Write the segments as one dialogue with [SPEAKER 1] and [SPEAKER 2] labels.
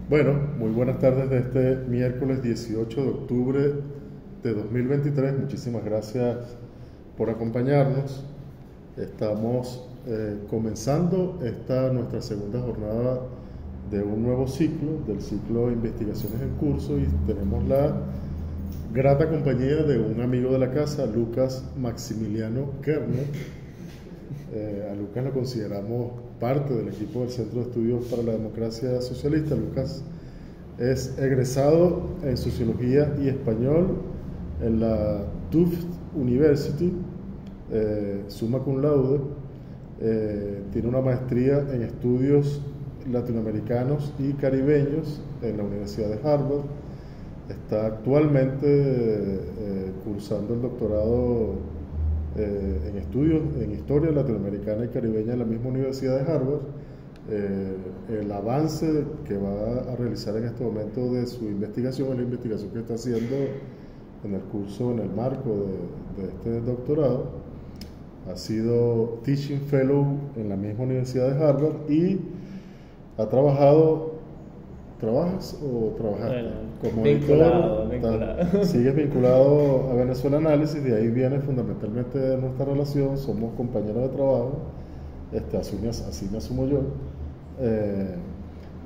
[SPEAKER 1] Bueno, muy buenas tardes de este miércoles 18 de octubre de 2023. Muchísimas gracias por acompañarnos. Estamos comenzando nuestra segunda jornada de un nuevo ciclo, del ciclo de investigaciones en curso, y tenemos la grata compañía de un amigo de la casa, Lucas Maximiliano Kerner. A Lucas lo consideramos parte del equipo del Centro de Estudios para la Democracia Socialista. Lucas es egresado en Sociología y Español en la Tufts University, summa cum laude. Tiene una maestría en estudios latinoamericanos y caribeños en la Universidad de Harvard. Está actualmente cursando el doctorado en estudios en historia latinoamericana y caribeña en la misma Universidad de Harvard. El avance que va a realizar en este momento de su investigación es la investigación que está haciendo en el curso, en el marco de este doctorado. Ha sido Teaching Fellow en la misma Universidad de Harvard y ha trabajado. ¿Trabajas o trabajaste?
[SPEAKER 2] Bueno,
[SPEAKER 1] como
[SPEAKER 2] vinculado.
[SPEAKER 1] Sigues vinculado a Venezuela Análisis, de ahí viene fundamentalmente nuestra relación. Somos compañeros de trabajo, así me asumo yo.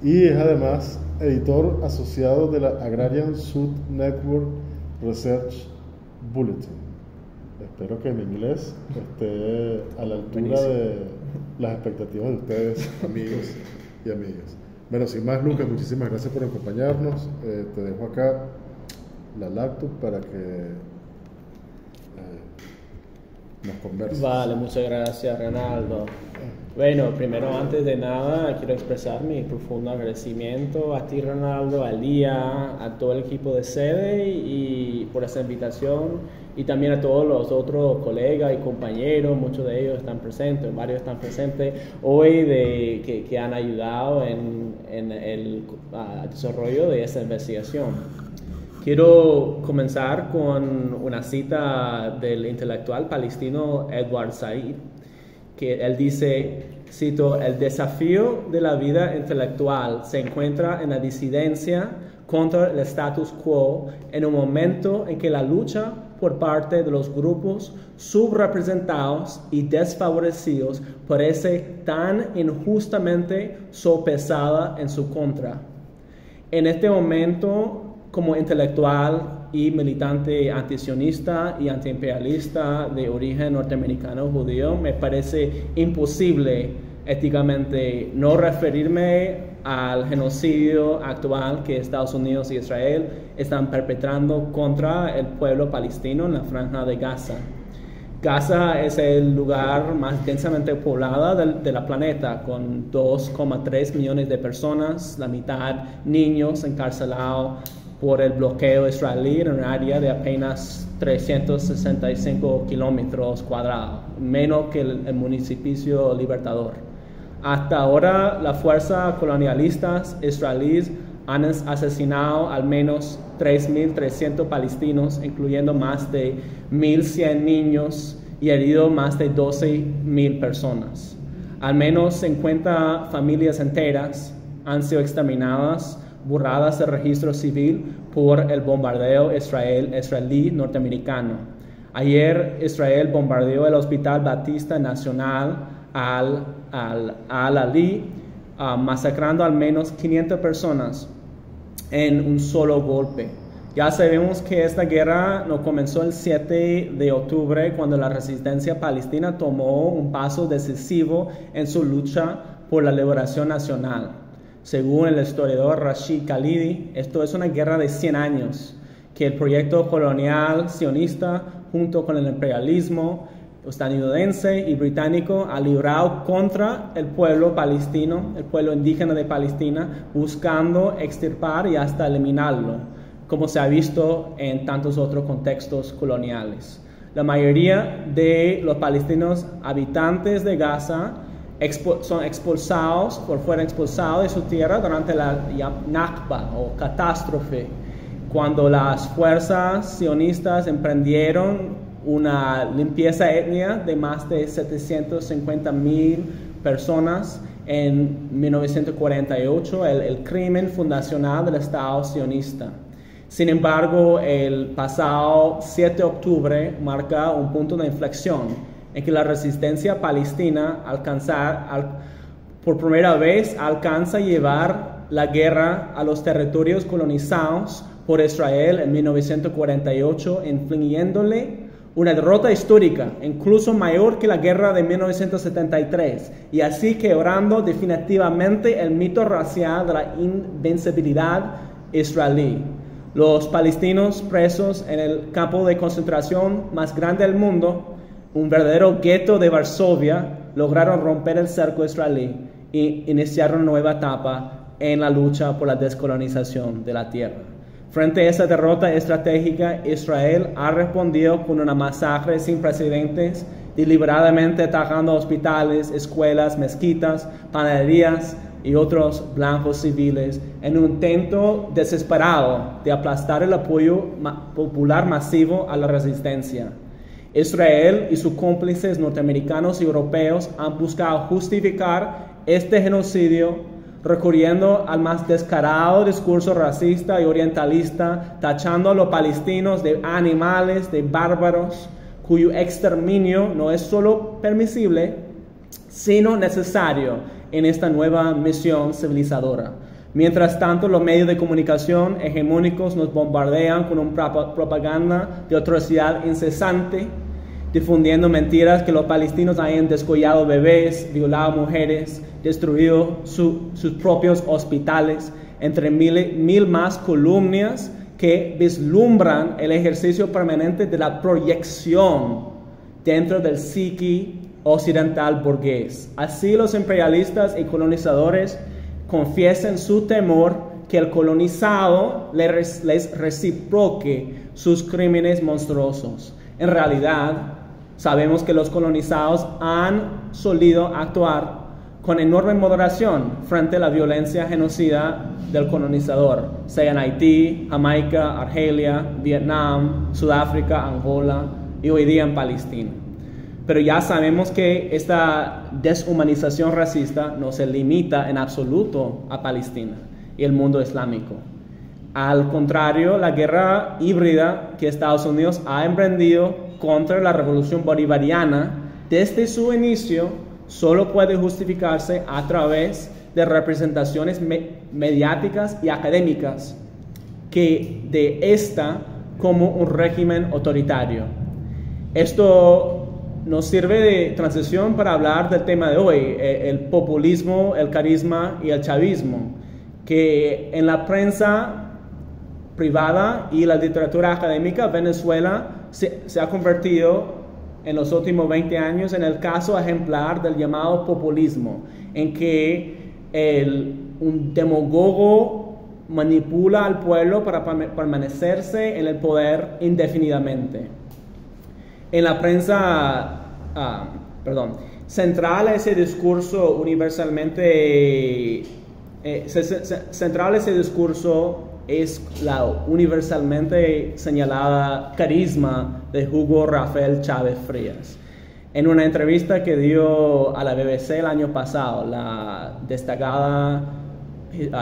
[SPEAKER 1] Y es además editor asociado de la Agrarian South Network Research Bulletin. Espero que mi inglés esté a la altura
[SPEAKER 2] Buenísimo.
[SPEAKER 1] de las expectativas de ustedes, amigos y amigas. Bueno, sin más, Lucas, muchísimas gracias por acompañarnos. Te dejo acá la laptop para que nos converses.
[SPEAKER 2] Vale, muchas gracias, Ronaldo. Bueno, primero, antes de nada, quiero expresar mi profundo agradecimiento a ti, Ronaldo, a Lía, a todo el equipo de sede y por esta invitación, y también a todos los otros colegas y compañeros. Muchos de ellos están presentes, varios están presentes hoy, que han ayudado en el desarrollo de esta investigación. Quiero comenzar con una cita del intelectual palestino Edward Said, que él dice, cito: "El desafío de la vida intelectual se encuentra en la disidencia contra el status quo en un momento en que la lucha por parte de los grupos subrepresentados y desfavorecidos parece tan injustamente sopesada en su contra. En este momento, como intelectual y militante antisionista y antiimperialista de origen norteamericano judío, me parece imposible éticamente no referirme al genocidio actual que Estados Unidos y Israel están perpetrando contra el pueblo palestino en la Franja de Gaza. Gaza es el lugar más densamente poblado de la planeta, con 2,3 millones de personas, la mitad niños encarcelados por el bloqueo israelí en un área de apenas 365 kilómetros cuadrados, menos que el municipio Libertador. Hasta ahora, las fuerzas colonialistas israelíes han asesinado al menos 3.300 palestinos, incluyendo más de 1.100 niños, y herido más de 12.000 personas. Al menos 50 familias enteras han sido exterminadas, borradas del registro civil por el bombardeo israelí norteamericano. Ayer Israel bombardeó el Hospital Batista Nacional Al-Ali, masacrando al menos 500 personas en un solo golpe. Ya sabemos que esta guerra no comenzó el 7 de octubre, cuando la resistencia palestina tomó un paso decisivo en su lucha por la liberación nacional. Según el historiador Rashid Khalidi, esto es una guerra de 100 años, que el proyecto colonial sionista, junto con el imperialismo estadounidense y británico, ha librado contra el pueblo palestino, el pueblo indígena de Palestina, buscando extirpar y hasta eliminarlo, como se ha visto en tantos otros contextos coloniales. La mayoría de los palestinos habitantes de Gaza fueron expulsados de su tierra durante la Nakba o catástrofe, cuando las fuerzas sionistas emprendieron una limpieza étnica de más de 750,000 personas en 1948 el crimen fundacional del Estado sionista. Sin embargo, el pasado 7 de octubre marca un punto de inflexión en que la resistencia palestina por primera vez alcanza a llevar la guerra a los territorios colonizados por Israel en 1948, infligiéndole una derrota histórica, incluso mayor que la guerra de 1973, y así quebrando definitivamente el mito racial de la invencibilidad israelí. Los palestinos presos en el campo de concentración más grande del mundo, un verdadero gueto de Varsovia, lograron romper el cerco israelí e iniciar una nueva etapa en la lucha por la descolonización de la tierra. Frente a esa derrota estratégica, Israel ha respondido con una masacre sin precedentes, deliberadamente atacando hospitales, escuelas, mezquitas, panaderías y otros blancos civiles, en un intento desesperado de aplastar el apoyo popular masivo a la resistencia. Israel y sus cómplices norteamericanos y europeos han buscado justificar este genocidio recurriendo al más descarado discurso racista y orientalista, tachando a los palestinos de animales, de bárbaros, cuyo exterminio no es solo permisible, sino necesario en esta nueva misión civilizadora. Mientras tanto, los medios de comunicación hegemónicos nos bombardean con una propaganda de atrocidad incesante, difundiendo mentiras que los palestinos hayan descollado bebés, violado mujeres, destruido sus propios hospitales, entre mil más columnas que vislumbran el ejercicio permanente de la proyección dentro del psique occidental burgués. Así los imperialistas y colonizadores confiesan su temor que el colonizado les reciproque sus crímenes monstruosos. En realidad, sabemos que los colonizados han solido actuar con enorme moderación frente a la violencia genocida del colonizador, sea en Haití, Jamaica, Argelia, Vietnam, Sudáfrica, Angola y hoy día en Palestina. Pero ya sabemos que esta deshumanización racista no se limita en absoluto a Palestina y el mundo islámico. Al contrario, la guerra híbrida que Estados Unidos ha emprendido contra la revolución bolivariana desde su inicio solo puede justificarse a través de representaciones mediáticas y académicas que de esta como un régimen autoritario. Esto nos sirve de transición para hablar del tema de hoy, el populismo, el carisma y el chavismo, que en la prensa privada y la literatura académica, Venezuela se ha convertido en los últimos 20 años en el caso ejemplar del llamado populismo, en que un demagogo manipula al pueblo para permanecerse en el poder indefinidamente. En la prensa, central a ese discurso es la universalmente señalada carisma de Hugo Rafael Chávez Frías. En una entrevista que dio a la BBC el año pasado, la destacada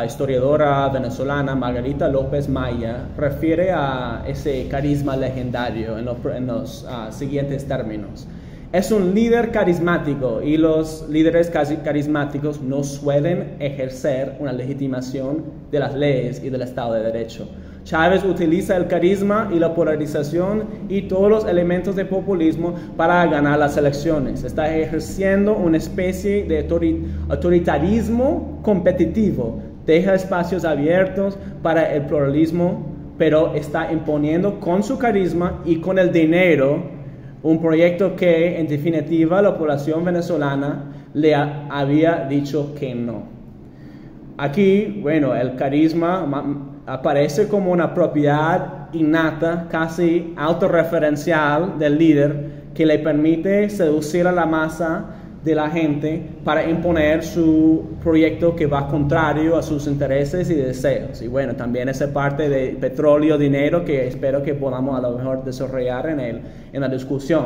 [SPEAKER 2] historiadora venezolana Margarita López Maya refiere a ese carisma legendario en los siguientes términos. Es un líder carismático y los líderes carismáticos no suelen ejercer una legitimación de las leyes y del Estado de Derecho. Chávez utiliza el carisma y la polarización y todos los elementos de populismo para ganar las elecciones. Está ejerciendo una especie de autoritarismo competitivo. Deja espacios abiertos para el pluralismo, pero está imponiendo con su carisma y con el dinero un proyecto que, en definitiva, la población venezolana le había dicho que no. Aquí, el carisma aparece como una propiedad innata, casi autorreferencial del líder, que le permite seducir a la masa de la gente para imponer su proyecto que va contrario a sus intereses y deseos. Y también esa parte de petróleo, dinero, que espero que podamos a lo mejor desarrollar en la discusión.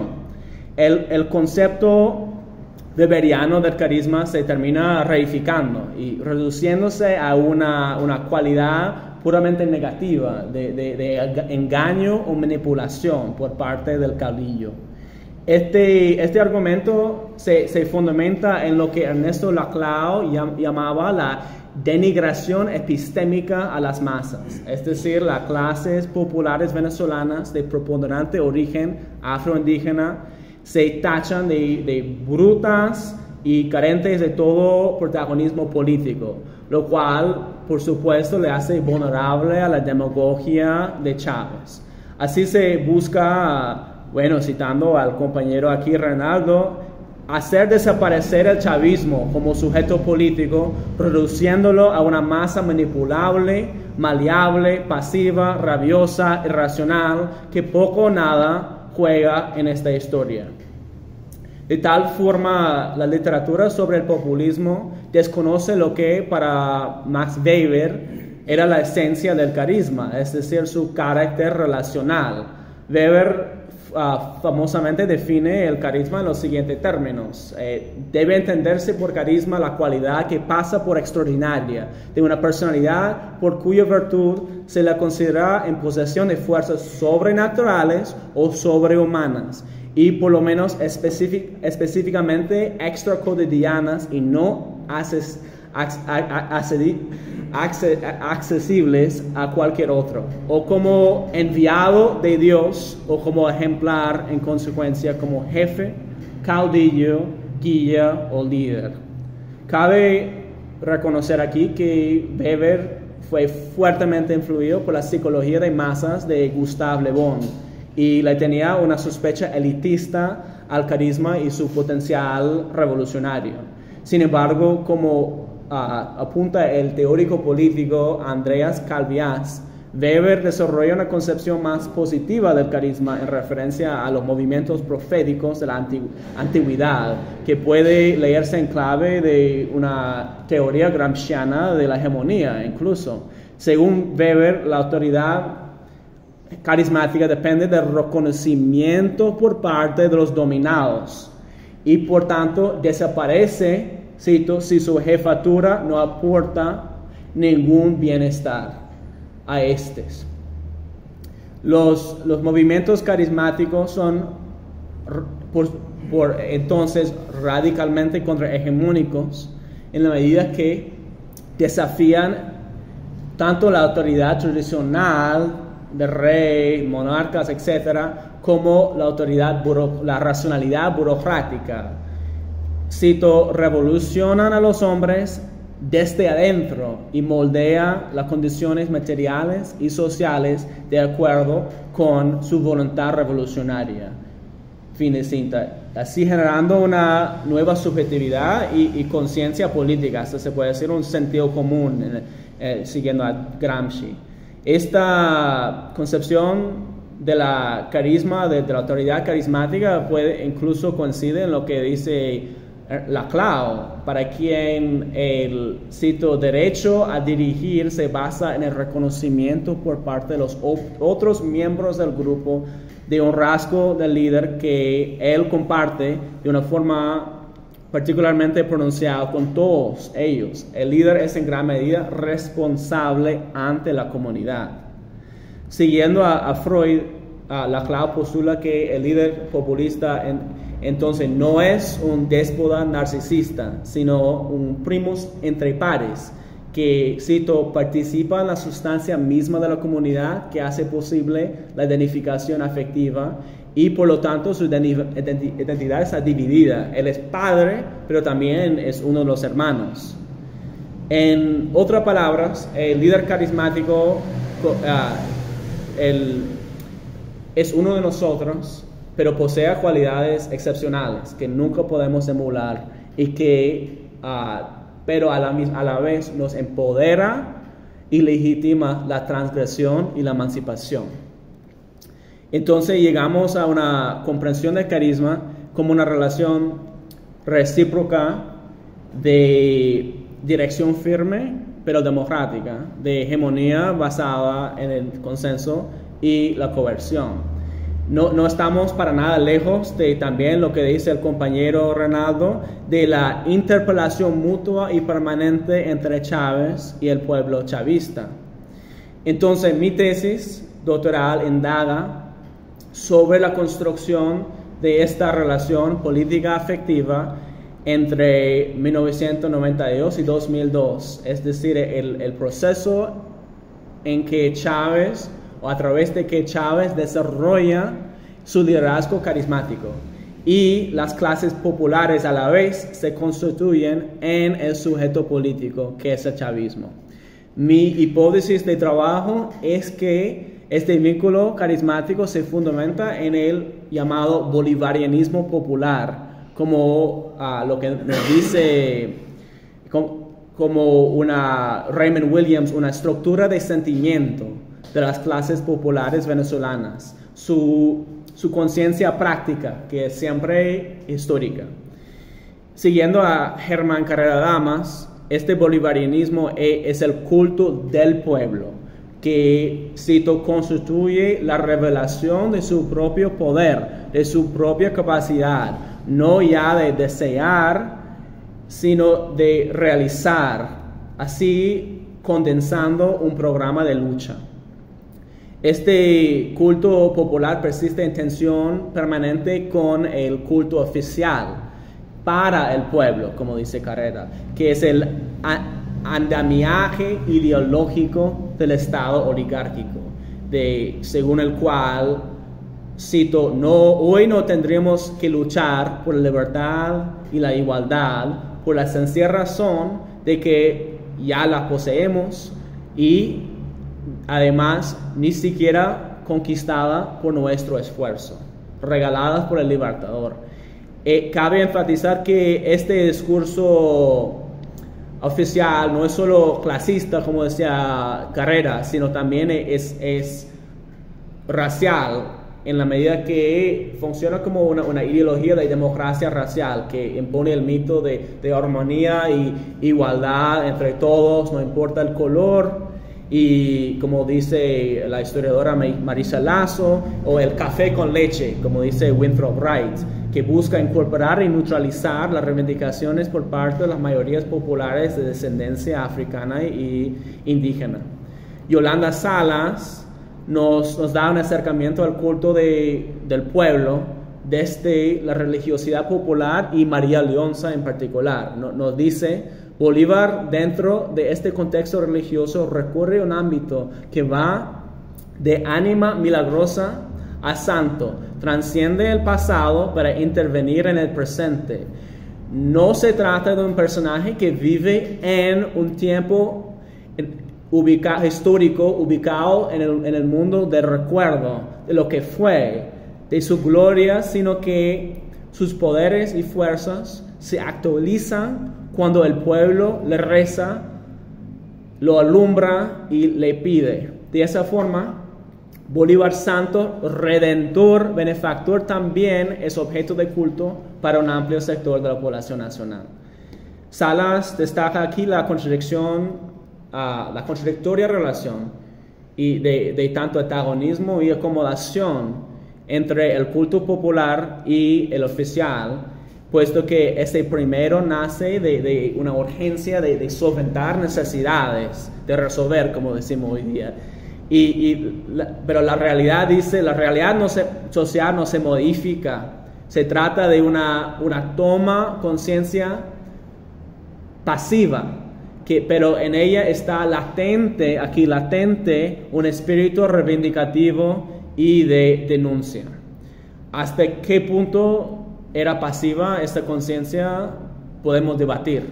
[SPEAKER 2] El concepto weberiano del carisma se termina reificando y reduciéndose a una cualidad puramente negativa de engaño o manipulación por parte del caudillo. Este argumento se fundamenta en lo que Ernesto Laclau llamaba la denigración epistémica a las masas, es decir, las clases populares venezolanas de preponderante origen afroindígena se tachan de brutas y carentes de todo protagonismo político, lo cual, por supuesto, le hace vulnerable a la demagogia de Chávez. Así se busca, bueno, citando al compañero aquí, Reinaldo, hacer desaparecer el chavismo como sujeto político, reduciéndolo a una masa manipulable, maleable, pasiva, rabiosa, irracional, que poco o nada juega en esta historia. De tal forma, la literatura sobre el populismo desconoce lo que para Max Weber era la esencia del carisma, es decir, su carácter relacional. Weber famosamente define el carisma en los siguientes términos. Debe entenderse por carisma la cualidad que pasa por extraordinaria de una personalidad por cuya virtud se la considera en posesión de fuerzas sobrenaturales o sobrehumanas y por lo menos específicamente extracotidianas y no accesibles a cualquier otro, o como enviado de Dios, o como ejemplar en consecuencia como jefe, caudillo, guía o líder. Cabe reconocer aquí que Weber fue fuertemente influido por la psicología de masas de Gustave Le Bon y le tenía una sospecha elitista al carisma y su potencial revolucionario. Sin embargo, como apunta el teórico político Andreas Calvias, Weber desarrolla una concepción más positiva del carisma en referencia a los movimientos proféticos de la antigüedad, que puede leerse en clave de una teoría gramsciana de la hegemonía incluso. Según Weber, la autoridad carismática depende del reconocimiento por parte de los dominados y por tanto desaparece, cito, si su jefatura no aporta ningún bienestar a estos. Los movimientos carismáticos son por entonces radicalmente contrahegemónicos en la medida que desafían tanto la autoridad tradicional de rey, monarcas, etcétera, como la autoridad, la racionalidad burocrática. Cito, revolucionan a los hombres desde adentro y moldea las condiciones materiales y sociales de acuerdo con su voluntad revolucionaria. Fin de cita. Así generando una nueva subjetividad y conciencia política, hasta se puede decir un sentido común, siguiendo a Gramsci. Esta concepción de la carisma, de la autoridad carismática, puede incluso coincide en lo que dice Laclau, para quien el, cito, derecho a dirigir se basa en el reconocimiento por parte de los otros miembros del grupo de un rasgo del líder que él comparte de una forma particularmente pronunciada con todos ellos. El líder es en gran medida responsable ante la comunidad. Siguiendo a Freud, Laclau postula que el líder populista entonces no es un déspota narcisista, sino un primus entre pares, que, cito, participa en la sustancia misma de la comunidad que hace posible la identificación afectiva y por lo tanto su identidad está dividida. Él es padre, pero también es uno de los hermanos. En otras palabras, el líder carismático es uno de nosotros, pero posee cualidades excepcionales que nunca podemos emular y que, pero a la vez nos empodera y legitima la transgresión y la emancipación. Entonces llegamos a una comprensión del carisma como una relación recíproca de dirección firme, pero democrática, de hegemonía basada en el consenso y la coerción. No estamos para nada lejos de también lo que dice el compañero Reinaldo, de la interpelación mutua y permanente entre Chávez y el pueblo chavista. Entonces, mi tesis doctoral indaga sobre la construcción de esta relación política afectiva entre 1992 y 2002, es decir, el proceso en que Chávez, o a través de que Chávez desarrolla su liderazgo carismático y las clases populares a la vez se constituyen en el sujeto político que es el chavismo. Mi hipótesis de trabajo es que este vínculo carismático se fundamenta en el llamado bolivarianismo popular, como lo que nos dice como Raymond Williams, una estructura de sentimiento de las clases populares venezolanas, su conciencia práctica, que es siempre histórica. Siguiendo a Germán Carrera Damas, este bolivarianismo es el culto del pueblo, que, cito, constituye la revelación de su propio poder, de su propia capacidad, no ya de desear, sino de realizar, así condensando un programa de lucha. Este culto popular persiste en tensión permanente con el culto oficial para el pueblo, como dice Carrera, que es el andamiaje ideológico del Estado oligárquico, según el cual, cito, hoy no tendríamos que luchar por la libertad y la igualdad por la sencilla razón de que ya la poseemos y además ni siquiera conquistada por nuestro esfuerzo, regaladas por el Libertador. Cabe enfatizar que este discurso oficial no es solo clasista, como decía Carrera, sino también es racial, en la medida que funciona como una ideología de democracia racial que impone el mito de armonía y igualdad entre todos, no importa el color, y como dice la historiadora Marisa Lazo, o el café con leche, como dice Winthrop Wright, que busca incorporar y neutralizar las reivindicaciones por parte de las mayorías populares de descendencia africana y indígena. Yolanda Salas nos da un acercamiento al culto del pueblo desde la religiosidad popular y María Leonza en particular. Nos dice, Bolívar dentro de este contexto religioso recurre a un ámbito que va de ánima milagrosa a santo, transciende el pasado para intervenir en el presente. No se trata de un personaje que vive en un tiempo histórico, ubicado en el mundo del recuerdo, de lo que fue, de su gloria, sino que sus poderes y fuerzas se actualizan cuando el pueblo le reza, lo alumbra y le pide. De esa forma, Bolívar Santo, redentor, benefactor, también es objeto de culto para un amplio sector de la población nacional. Salas destaca aquí la contradictoria relación de tanto antagonismo y acomodación entre el culto popular y el oficial, puesto que este primero nace de una urgencia de solventar necesidades, de resolver, como decimos hoy día. Pero la realidad dice, la realidad social no se modifica, se trata de una toma conciencia pasiva, pero en ella está latente un espíritu reivindicativo y de denuncia. ¿Hasta qué punto era pasiva esta conciencia? Podemos debatir,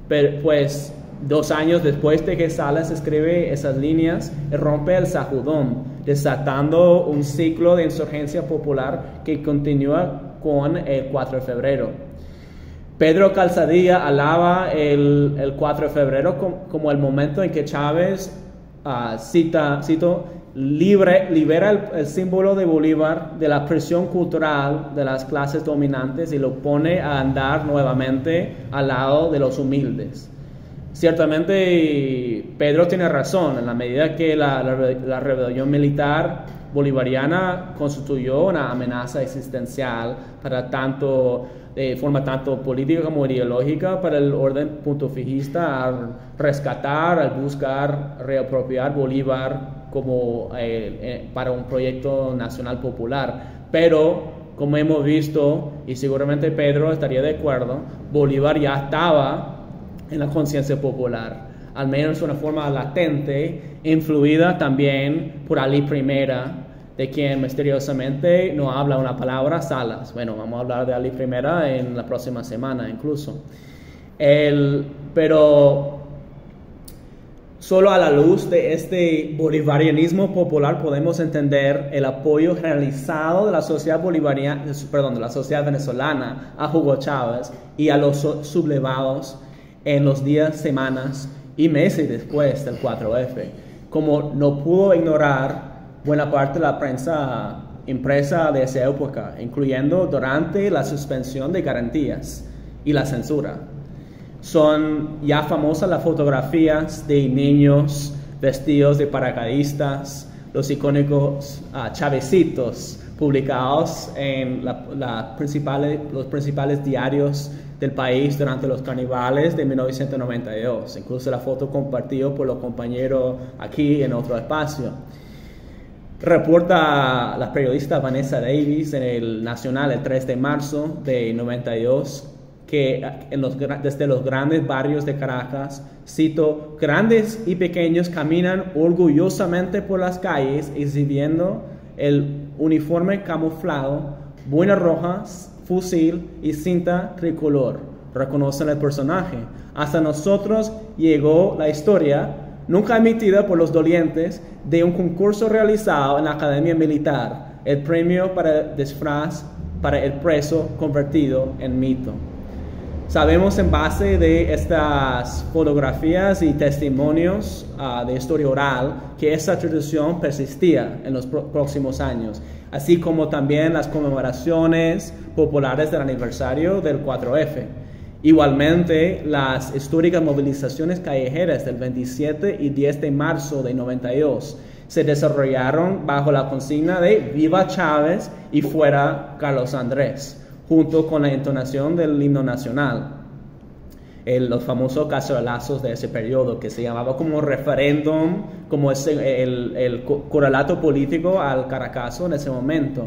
[SPEAKER 2] pero pues 2 años después de que Salas escribe esas líneas, rompe el sacudón, desatando un ciclo de insurgencia popular que continúa con el 4 de febrero. Pedro Calzadilla alaba el 4 de febrero como el momento en que Chávez, cito, libera el símbolo de Bolívar de la presión cultural de las clases dominantes y lo pone a andar nuevamente al lado de los humildes. Ciertamente Pedro tiene razón, en la medida que la rebelión militar bolivariana constituyó una amenaza existencial para tanto de forma tanto política como ideológica para el orden punto fijista, al rescatar, al buscar reapropiar Bolívar como para un proyecto nacional popular. Pero, como hemos visto, y seguramente Pedro estaría de acuerdo, Bolívar ya estaba en la conciencia popular, al menos de una forma latente, influida también por Ali I, de quien misteriosamente no habla una palabra, Salas. Bueno, vamos a hablar de Ali I en la próxima semana incluso. Pero solo a la luz de este bolivarianismo popular podemos entender el apoyo generalizado de la sociedad bolivariana, de la sociedad venezolana a Hugo Chávez y a los sublevados en los días, semanas y meses después del 4F, como no pudo ignorar buena parte de la prensa impresa de esa época, incluyendo durante la suspensión de garantías y la censura. Son ya famosas las fotografías de niños vestidos de paracaidistas, los icónicos chavecitos publicados en los principales diarios del país durante los carnavales de 1992. Incluso la foto compartida por los compañeros aquí en otro espacio. Reporta la periodista Vanessa Davis en el Nacional el 3 de marzo de 92 que desde los grandes barrios de Caracas, cito, grandes y pequeños caminan orgullosamente por las calles exhibiendo el uniforme camuflado, boinas rojas, fusil y cinta tricolor. Reconocen el personaje. Hasta nosotros llegó la historia, nunca emitida por los dolientes, de un concurso realizado en la Academia Militar, el premio para el disfraz para el preso convertido en mito. Sabemos en base de estas fotografías y testimonios de historia oral que esa tradición persistía en los próximos años, así como también las conmemoraciones populares del aniversario del 4F. Igualmente, las históricas movilizaciones callejeras del 27 y 10 de marzo de 92 se desarrollaron bajo la consigna de Viva Chávez y fuera Carlos Andrés, junto con la entonación del himno nacional. Los famosos cacerolazos de ese periodo, que se llamaba como referéndum, como el correlato político al Caracazo en ese momento,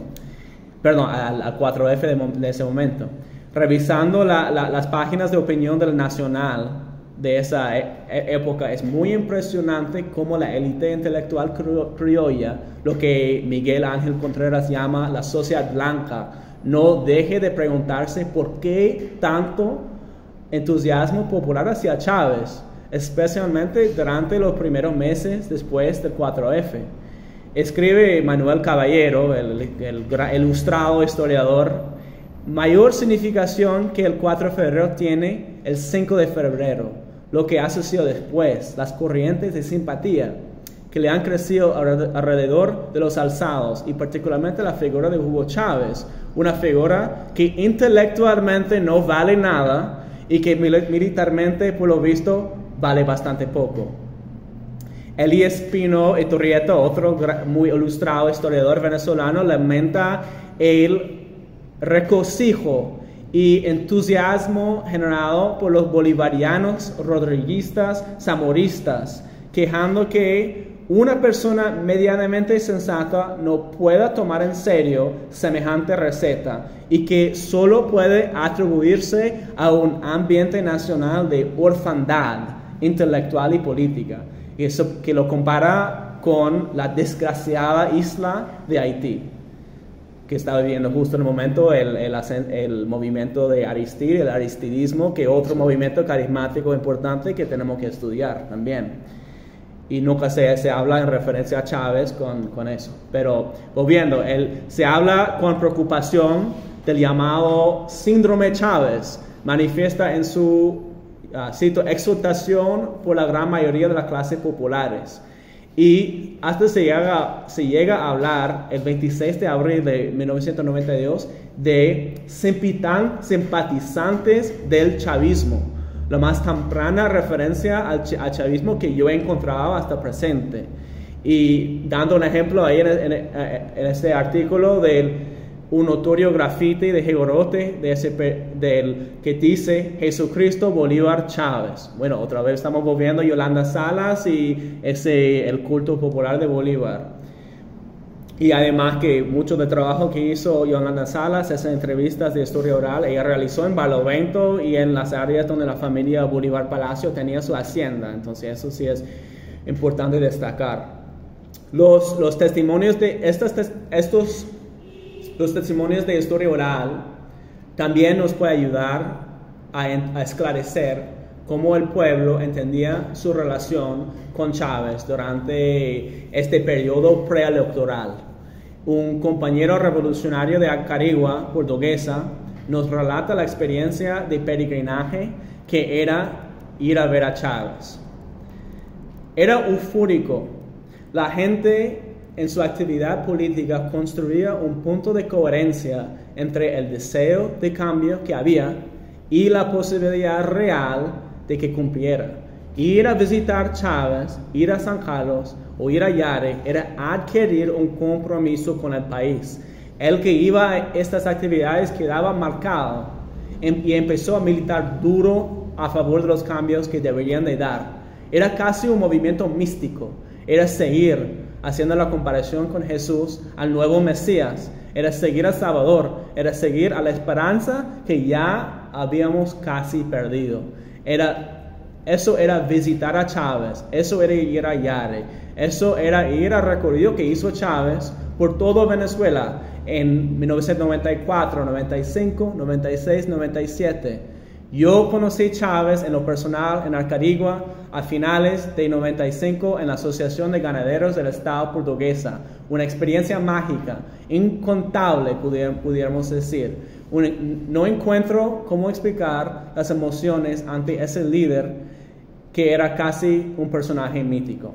[SPEAKER 2] perdón, al 4F de ese momento. Revisando las páginas de opinión del Nacional de esa época, es muy impresionante cómo la élite intelectual criolla, lo que Miguel Ángel Contreras llama la sociedad blanca, no deje de preguntarse por qué tanto entusiasmo popular hacia Chávez, especialmente durante los primeros meses después del 4F. Escribe Manuel Caballero, el ilustrado historiador, mayor significación que el 4 de febrero tiene el 5 de febrero, lo que ha sucedido después, las corrientes de simpatía que le han crecido alrededor de los alzados y particularmente la figura de Hugo Chávez, una figura que intelectualmente no vale nada y que militarmente, por lo visto, vale bastante poco. Elías Pino Iturrieta, otro muy ilustrado historiador venezolano, lamenta el regocijo y entusiasmo generado por los bolivarianos, rodriguistas, zamoristas, quejando que una persona medianamente sensata no pueda tomar en serio semejante receta y que solo puede atribuirse a un ambiente nacional de orfandad intelectual y política. Y eso que lo compara con la desgraciada isla de Haití, que está viviendo justo en el momento el movimiento de Aristide, el aristidismo, que es otro movimiento carismático importante que tenemos que estudiar también. Y nunca se habla en referencia a Chávez con eso. Pero volviendo, se habla con preocupación del llamado síndrome Chávez, manifiesta en su, cito, exultación por la gran mayoría de las clases populares. Y hasta se llega a hablar el 26 de abril de 1992 de simpatizantes del chavismo, la más temprana referencia al chavismo que yo he encontrado hasta presente. Y dando un ejemplo ahí en este artículo de un notorio grafiti de Jigorote del que dice Jesucristo Bolívar Chávez. Bueno, otra vez estamos volviendo a Yolanda Salas y el culto popular de Bolívar. Y además que mucho de trabajo que hizo Yolanda Salas, esas entrevistas de historia oral, ella realizó en Barlovento y en las áreas donde la familia Bolívar Palacio tenía su hacienda. Entonces eso sí es importante destacar. Los testimonios de los testimonios de historia oral también nos puede ayudar a esclarecer cómo el pueblo entendía su relación con Chávez durante este periodo preelectoral. Un compañero revolucionario de Acarigua, portuguesa, nos relata la experiencia de peregrinaje que era ir a ver a Chávez. Era eufórico. La gente en su actividad política construía un punto de coherencia entre el deseo de cambio que había y la posibilidad real de que cumpliera. Ir a visitar Chávez, ir a San Carlos o ir a Yare era adquirir un compromiso con el país. El que iba a estas actividades quedaba marcado y empezó a militar duro a favor de los cambios que deberían de dar. Era casi un movimiento místico. Era seguir haciendo la comparación con Jesús, al nuevo Mesías. Era seguir al Salvador, era seguir a la esperanza que ya habíamos casi perdido. Eso era visitar a Chávez, eso era ir a Yare, eso era ir al recorrido que hizo Chávez por todo Venezuela en 1994, 95, 96, 97. Yo conocí Chávez en lo personal en Acarigua a finales de 95 en la Asociación de Ganaderos del Estado Portuguesa. Una experiencia mágica, incontable pudiéramos decir. No encuentro cómo explicar las emociones ante ese líder que era casi un personaje mítico.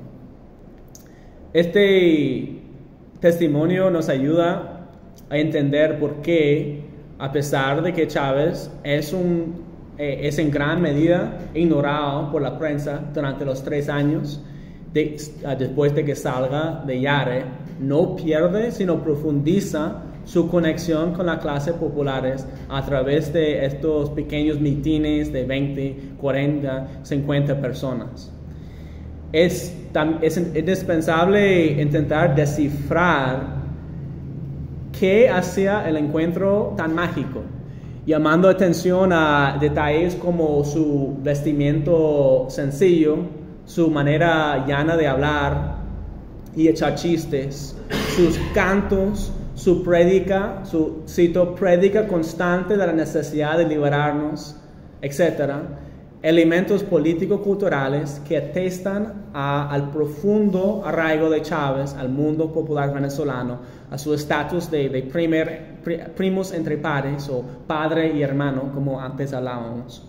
[SPEAKER 2] Este testimonio nos ayuda a entender por qué, a pesar de que Chávez es en gran medida ignorado por la prensa durante los 3 años después de que salga de Yare, no pierde sino profundiza su conexión con las clases populares a través de estos pequeños mitines de 20, 40, 50 personas. Es indispensable intentar descifrar qué hacía el encuentro tan mágico, llamando atención a detalles como su vestimiento sencillo, su manera llana de hablar y echar chistes, sus cantos, su prédica constante de la necesidad de liberarnos, etc. Elementos político-culturales que atestan al profundo arraigo de Chávez al mundo popular venezolano, a su estatus de primos entre pares o padre y hermano, como antes hablábamos.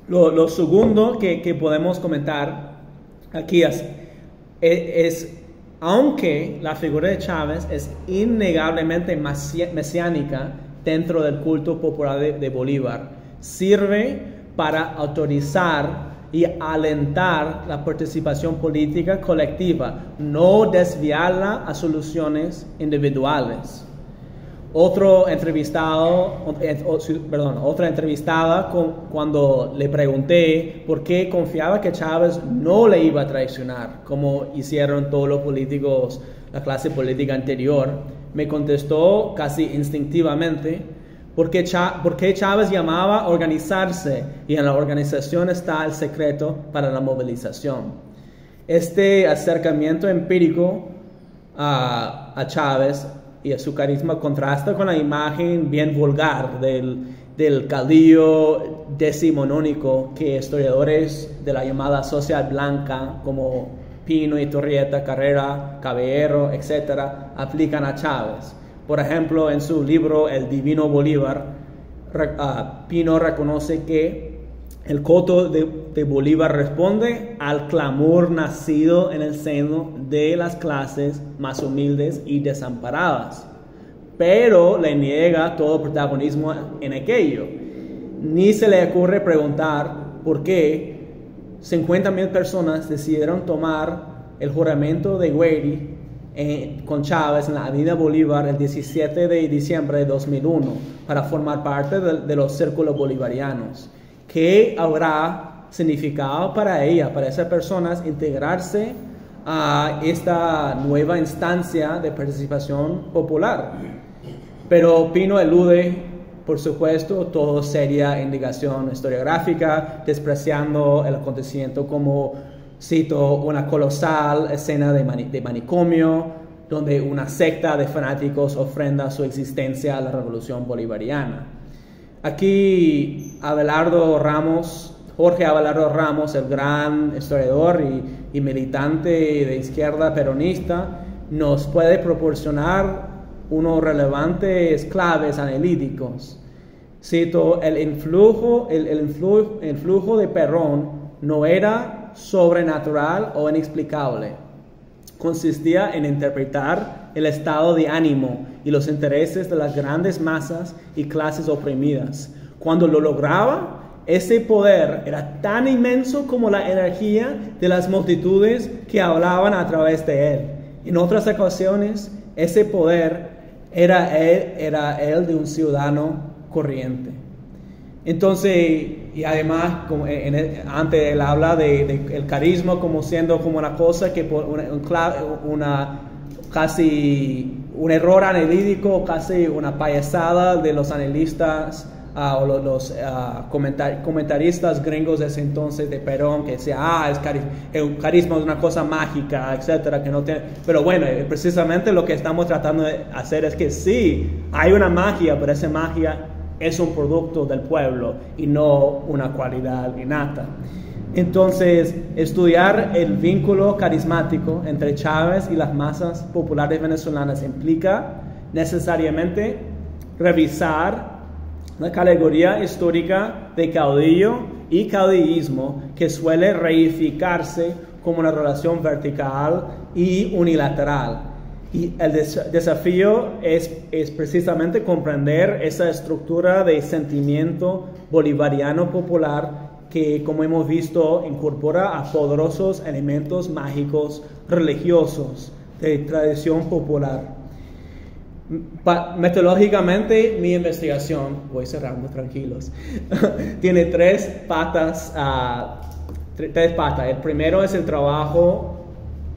[SPEAKER 2] Lo segundo que podemos comentar aquí es aunque la figura de Chávez es innegablemente mesiánica dentro del culto popular de Bolívar, sirve para autorizar y alentar la participación política colectiva, no desviarla a soluciones individuales. Otra entrevistada, cuando le pregunté por qué confiaba que Chávez no le iba a traicionar, como hicieron todos los políticos, la clase política anterior, me contestó casi instintivamente, porque Chávez llamaba a organizarse y en la organización está el secreto para la movilización. Este acercamiento empírico a Chávez y a su carisma contrasta con la imagen bien vulgar del caudillo decimonónico que historiadores de la llamada sociedad blanca como Pino, Iturrieta, Carrera, Caballero, etc. aplican a Chávez. Por ejemplo, en su libro El Divino Bolívar, Pino reconoce que el coto de Bolívar responde al clamor nacido en el seno de las clases más humildes y desamparadas, pero le niega todo protagonismo en aquello. Ni se le ocurre preguntar por qué 50,000 personas decidieron tomar el juramento de Guerri con Chávez en la Avenida Bolívar el 17 de diciembre de 2001 para formar parte de los círculos bolivarianos. ¿Qué habrá significado para ella, para esas personas, integrarse a esta nueva instancia de participación popular? Pero Pino elude, por supuesto, toda seria indicación historiográfica, despreciando el acontecimiento como, cito, una colosal escena de manicomio, donde una secta de fanáticos ofrenda su existencia a la revolución bolivariana. Aquí Jorge Abelardo Ramos, el gran historiador y militante de izquierda peronista, nos puede proporcionar unos relevantes claves analíticos. Cito, el influjo de Perón no era sobrenatural o inexplicable. Consistía en interpretar el estado de ánimo y los intereses de las grandes masas y clases oprimidas. Cuando lo lograba, ese poder era tan inmenso como la energía de las multitudes que hablaban a través de él. En otras ocasiones, ese poder era el de un ciudadano corriente. Entonces, y además, antes él habla el carisma como siendo como una cosa que casi un error analítico, casi una payasada de los analistas o los comentaristas gringos de ese entonces de Perón, que decía, el carisma es una cosa mágica, etcétera, que no tiene. Pero bueno, precisamente lo que estamos tratando de hacer es que sí, hay una magia, pero esa magia es un producto del pueblo y no una cualidad innata. Entonces, estudiar el vínculo carismático entre Chávez y las masas populares venezolanas implica necesariamente revisar la categoría histórica de caudillo y caudillismo, que suele reificarse como una relación vertical y unilateral. Y el desafío es precisamente comprender esa estructura de sentimiento bolivariano popular que, como hemos visto, incorpora a poderosos elementos mágicos religiosos de tradición popular. Metodológicamente, mi investigación, voy cerrando tranquilos, tiene tres patas. El primero es el trabajo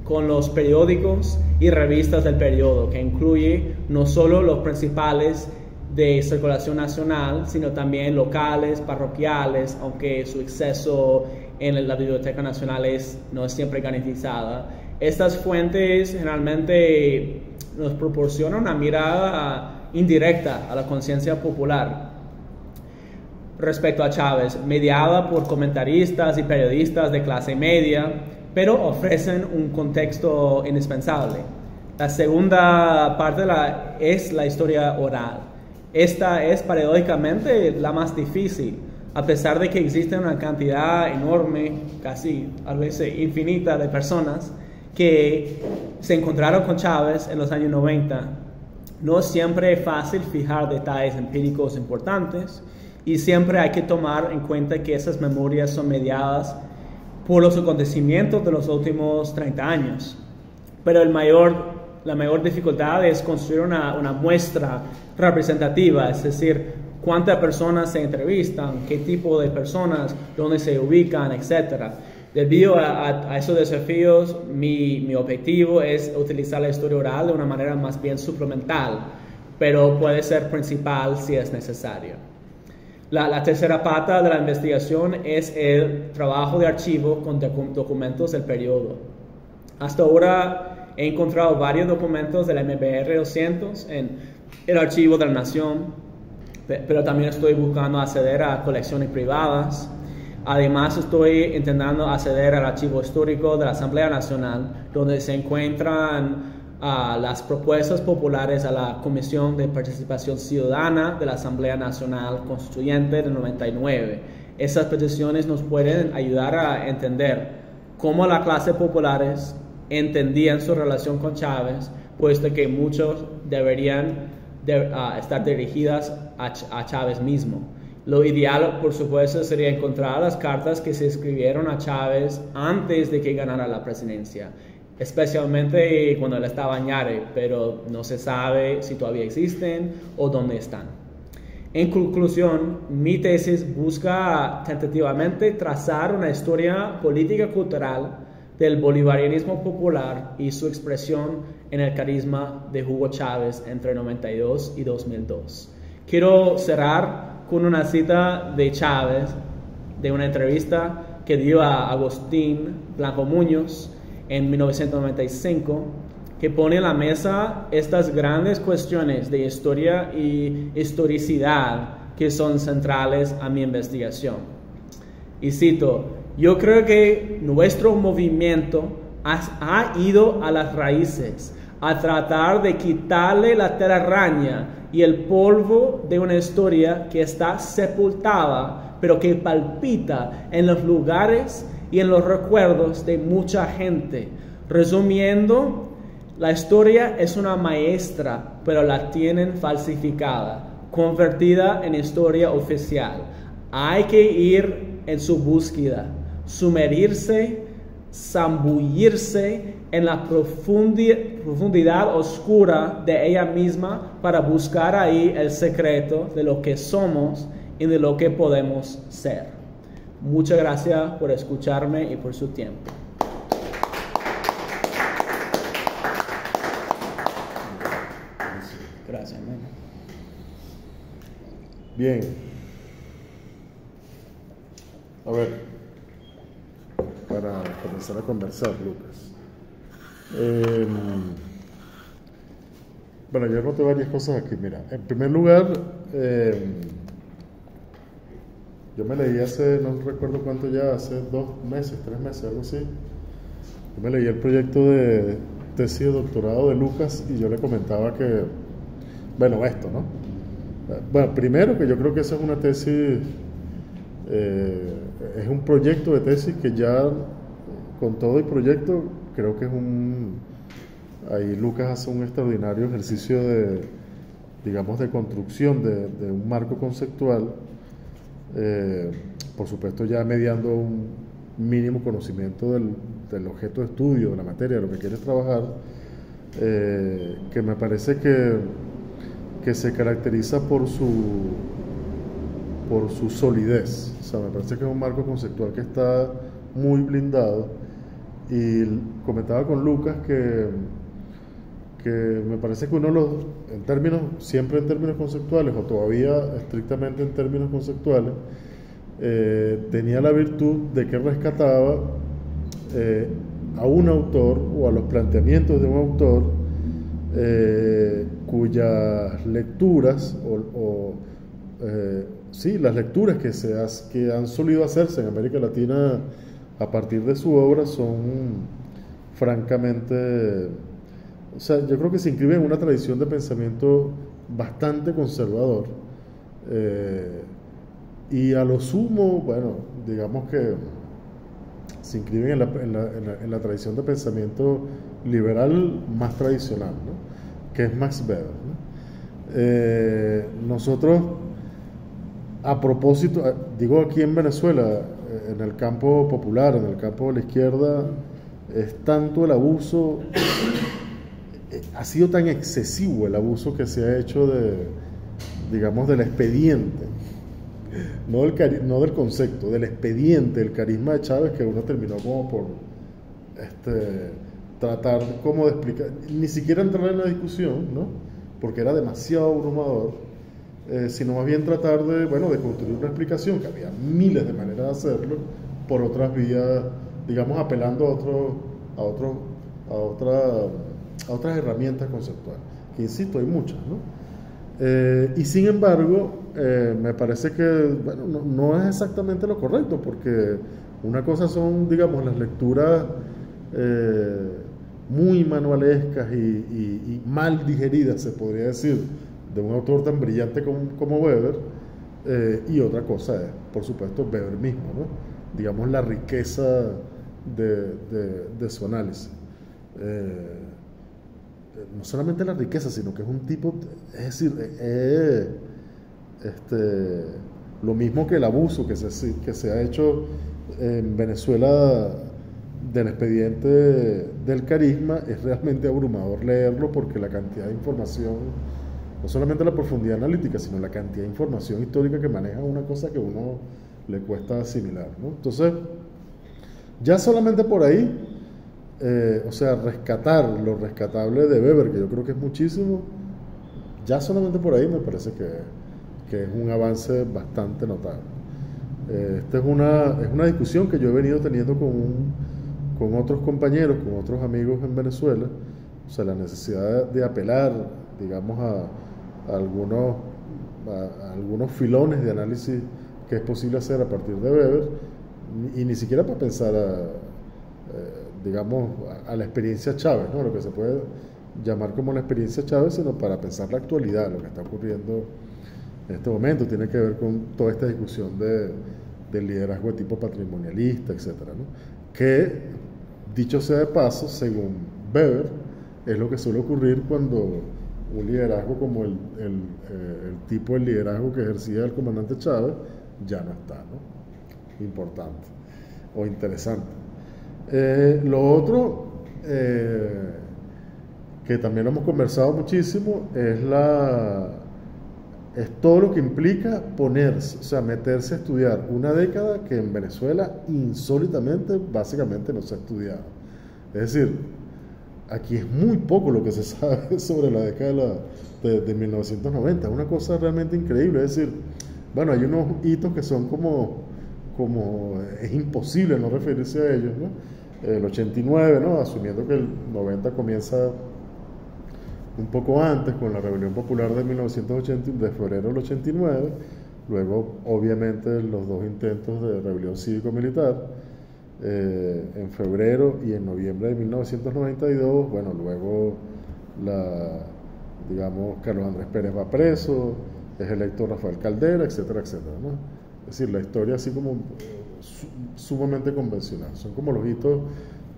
[SPEAKER 2] con los periódicos y revistas del periodo, que incluye no solo los principales de circulación nacional, sino también locales, parroquiales, aunque su acceso en la Biblioteca Nacional no es siempre garantizada. Estas fuentes generalmente nos proporcionan una mirada indirecta a la conciencia popular respecto a Chávez, mediada por comentaristas y periodistas de clase media, pero ofrecen un contexto indispensable. La segunda parte es la historia oral. Esta es paradójicamente la más difícil, a pesar de que existe una cantidad enorme, casi a veces infinita, de personas que se encontraron con Chávez en los años 90. No siempre es fácil fijar detalles empíricos importantes y siempre hay que tomar en cuenta que esas memorias son mediadas por los acontecimientos de los últimos 30 años. Pero la mayor dificultad es construir una muestra representativa, es decir, cuántas personas se entrevistan, qué tipo de personas, dónde se ubican, etc. Debido a esos desafíos, mi objetivo es utilizar la historia oral de una manera más bien suplemental, pero puede ser principal si es necesario. La tercera pata de la investigación es el trabajo de archivo con documentos del periodo. Hasta ahora he encontrado varios documentos del MBR 200 en el Archivo de la Nación, pero también estoy buscando acceder a colecciones privadas. Además, estoy intentando acceder al archivo histórico de la Asamblea Nacional, donde se encuentran las propuestas populares a la Comisión de Participación Ciudadana de la Asamblea Nacional Constituyente del 99. Esas peticiones nos pueden ayudar a entender cómo las clases populares entendían su relación con Chávez, puesto que muchos deberían estar dirigidas a Chávez mismo. Lo ideal, por supuesto, sería encontrar las cartas que se escribieron a Chávez antes de que ganara la presidencia, especialmente cuando él estaba en Yare, pero no se sabe si todavía existen o dónde están. En conclusión, mi tesis busca tentativamente trazar una historia política cultural del bolivarianismo popular y su expresión en el carisma de Hugo Chávez entre 92 y 2002. Quiero cerrar con una cita de Chávez, de una entrevista que dio a Agustín Blanco Muñoz en 1995, que pone en la mesa estas grandes cuestiones de historia y historicidad que son centrales a mi investigación. Y cito: yo creo que nuestro movimiento ha ido a las raíces, a tratar de quitarle la telaraña y el polvo de una historia que está sepultada, pero que palpita en los lugares y en los recuerdos de mucha gente. Resumiendo, la historia es una maestra, pero la tienen falsificada, convertida en historia oficial. Hay que ir en su búsqueda, sumergirse, zambullirse en la profundidad oscura de ella misma para buscar ahí el secreto de lo que somos y de lo que podemos ser. Muchas gracias por escucharme y por su tiempo. Gracias, man.
[SPEAKER 1] Bien. A ver, para comenzar a conversar, Lucas. Bueno, yo noté varias cosas aquí. Mira, en primer lugar, yo me leí hace, no recuerdo cuánto ya, hace 2 meses, 3 meses, algo así. Yo me leí el proyecto de tesis de doctorado de Lucas y yo le comentaba que, bueno, esto, ¿no? Bueno, primero que yo creo que esa es una tesis, es un proyecto de tesis que ya, con todo el proyecto, creo que es ahí Lucas hace un extraordinario ejercicio de, digamos, de construcción de un marco conceptual, por supuesto ya mediando un mínimo conocimiento del objeto de estudio, de la materia, de lo que quieres trabajar, que me parece que se caracteriza por su solidez. O sea, me parece que es un marco conceptual que está muy blindado. Y comentaba con Lucas que me parece que siempre en términos conceptuales, o todavía estrictamente en términos conceptuales, tenía la virtud de que rescataba a un autor o a los planteamientos de un autor cuyas lecturas sí, las lecturas que han solido hacerse en América Latina a partir de su obra son francamente, o sea, yo creo que se inscriben en una tradición de pensamiento bastante conservador, y a lo sumo, bueno, digamos que se inscriben en la tradición de pensamiento liberal más tradicional, ¿no? Que es Max Weber, ¿no? Nosotros, a propósito, digo aquí en Venezuela, en el campo popular, en el campo de la izquierda, es tanto el abuso, ha sido tan excesivo el abuso que se ha hecho digamos, del expediente, no del concepto, del expediente, del carisma de Chávez, que uno terminó como por tratar como de explicar, ni siquiera entrar en la discusión, ¿no? Porque era demasiado abrumador, sino más bien tratar de construir una explicación, que había miles de maneras de hacerlo, por otras vías, digamos, apelando a otras herramientas conceptuales, que insisto, hay muchas, ¿no? Y sin embargo, me parece que no es exactamente lo correcto, porque una cosa son, digamos, las lecturas muy manualescas y mal digeridas, se podría decir, de un autor tan brillante como Weber, y otra cosa es, por supuesto, Weber mismo, ¿no? Digamos, la riqueza de su análisis. No solamente la riqueza, sino que es un tipo, es decir, Lo mismo que el abuso que se ha hecho en Venezuela del expediente del carisma, es realmente abrumador leerlo porque la cantidad de información, no solamente la profundidad analítica, sino la cantidad de información histórica que maneja, una cosa que a uno le cuesta asimilar, ¿no? Entonces, ya solamente por ahí, o sea, rescatar lo rescatable de Weber, que yo creo que es muchísimo, ya solamente por ahí me parece que es un avance bastante notable. Esta es una discusión que yo he venido teniendo con otros compañeros, con otros amigos en Venezuela, o sea, la necesidad de apelar, digamos, a algunos filones de análisis que es posible hacer a partir de Weber, y ni siquiera para pensar digamos, a la experiencia Chávez, ¿no? Lo que se puede llamar como la experiencia Chávez, sino para pensar la actualidad, lo que está ocurriendo en este momento. Tiene que ver con toda esta discusión del liderazgo de tipo patrimonialista, etcétera, ¿no? Que, dicho sea de paso, según Weber, es lo que suele ocurrir cuando un liderazgo como el tipo de liderazgo que ejercía el comandante Chávez ya no está, ¿no? Importante o interesante. Lo otro, que también lo hemos conversado muchísimo, es todo lo que implica ponerse, o sea, meterse a estudiar una década que en Venezuela insólitamente, básicamente no se ha estudiado. Es decir, aquí es muy poco lo que se sabe sobre la década de 1990, es una cosa realmente increíble. Es decir, bueno, hay unos hitos que son como es imposible no referirse a ellos, ¿no? El 89, ¿no? Asumiendo que el 90 comienza un poco antes con la rebelión popular de 1980, de febrero del 89, luego obviamente los dos intentos de rebelión cívico-militar en febrero y en noviembre de 1992, bueno, luego digamos, Carlos Andrés Pérez va preso, es electo Rafael Caldera, etcétera, etcétera, ¿no? Es decir, la historia así como sumamente convencional, son como los hitos,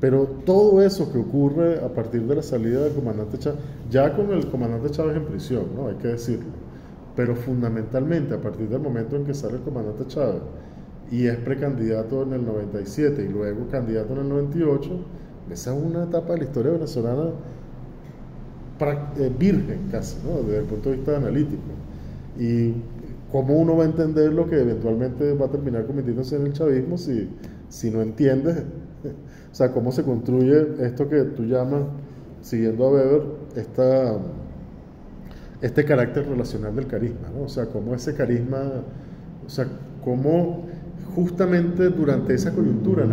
[SPEAKER 1] pero todo eso que ocurre a partir de la salida del comandante Chávez, ya con el comandante Chávez en prisión, ¿no? Hay que decirlo, pero fundamentalmente a partir del momento en que sale el comandante Chávez y es precandidato en el 97 y luego candidato en el 98, esa es una etapa de la historia venezolana virgen casi, ¿no? Desde el punto de vista analítico. Y cómo uno va a entender lo que eventualmente va a terminar convirtiéndose en el chavismo si no entiendes, o sea, cómo se construye esto que tú llamas, siguiendo a Weber, este carácter relacional del carisma, ¿no? O sea, cómo ese carisma, o sea, cómo justamente durante esa coyuntura en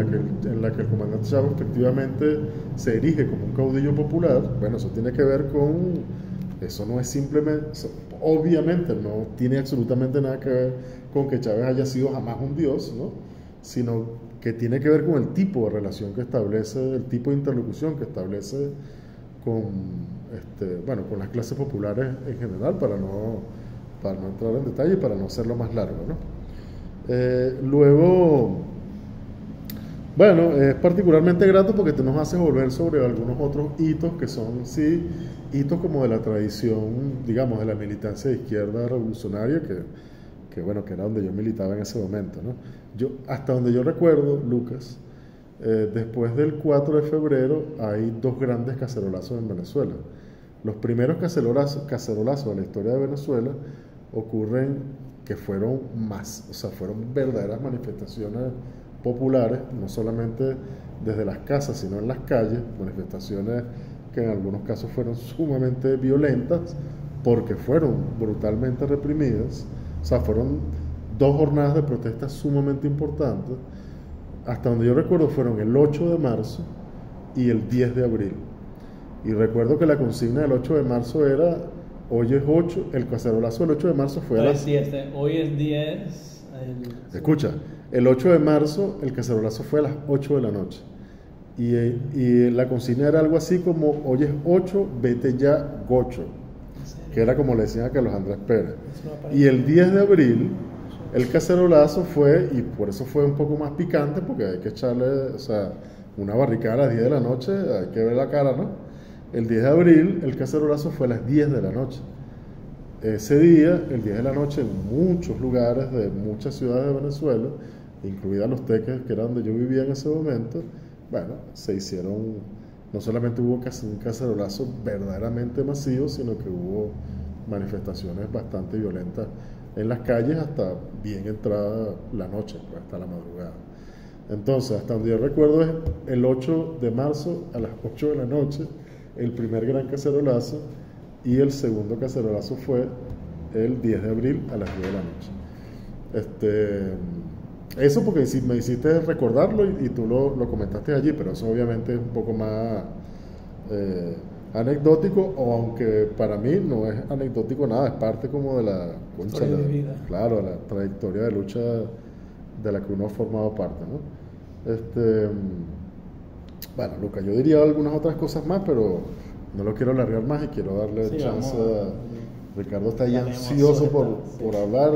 [SPEAKER 1] la que el comandante Chávez efectivamente se erige como un caudillo popular, bueno, eso tiene que ver eso no es simplemente, obviamente no tiene absolutamente nada que ver con que Chávez haya sido jamás un dios, ¿no? Sino que tiene que ver con el tipo de relación que establece, el tipo de interlocución que establece con las clases populares en general, para no entrar en detalle, para no hacerlo más largo, ¿no? Luego, bueno, es particularmente grato porque te nos hace volver sobre algunos otros hitos que son, sí, hitos como de la tradición, digamos, de la militancia de izquierda revolucionaria, que era donde yo militaba en ese momento, ¿no? Hasta donde yo recuerdo, Lucas, después del 4 de febrero hay dos grandes cacerolazos en Venezuela. Los primeros cacerolazos de la historia de Venezuela ocurren, que fueron fueron verdaderas manifestaciones populares, no solamente desde las casas, sino en las calles, manifestaciones que en algunos casos fueron sumamente violentas porque fueron brutalmente reprimidas. O sea, fueron dos jornadas de protesta sumamente importantes. Hasta donde yo recuerdo fueron el 8 de marzo y el 10 de abril. Y recuerdo que la consigna del 8 de marzo era, hoy es 8, el cacerolazo del 8 de marzo fue
[SPEAKER 2] hoy es 10.
[SPEAKER 1] Escucha, el 8 de marzo el cacerolazo fue a las 8 de la noche. Y la consigna era algo así como, hoy es 8, vete ya, gocho. Que era como le decían a Carlos Andrés Pérez. Y el 10 de abril, el cacerolazo fue, y por eso fue un poco más picante, porque hay que echarle, o sea, una barricada a las 10 de la noche, hay que ver la cara, ¿no? El 10 de abril, el cacerolazo fue a las 10 de la noche. ese día, el 10 de la noche, en muchos lugares de muchas ciudades de Venezuela, incluidas Los Teques, que era donde yo vivía en ese momento, bueno, se hicieron, no solamente hubo un cacerolazo verdaderamente masivo, sino que hubo manifestaciones bastante violentas en las calles hasta bien entrada la noche, pues, hasta la madrugada. Entonces, hasta donde yo recuerdo es el 8 de marzo a las 8 de la noche, el primer gran cacerolazo, y el segundo cacerolazo fue el 10 de abril a las 10 de la noche. Eso porque me hiciste recordarlo y tú lo comentaste allí, pero eso obviamente es un poco más anecdótico, o aunque para mí no es anecdótico nada, es parte como de la
[SPEAKER 3] historia de vida.
[SPEAKER 1] Claro, la trayectoria de lucha de la que uno ha formado parte, ¿no? Bueno, Luca, yo diría algunas otras cosas más, pero no lo quiero alargar más y quiero darle chance a Ricardo. Está ahí ansioso por hablar.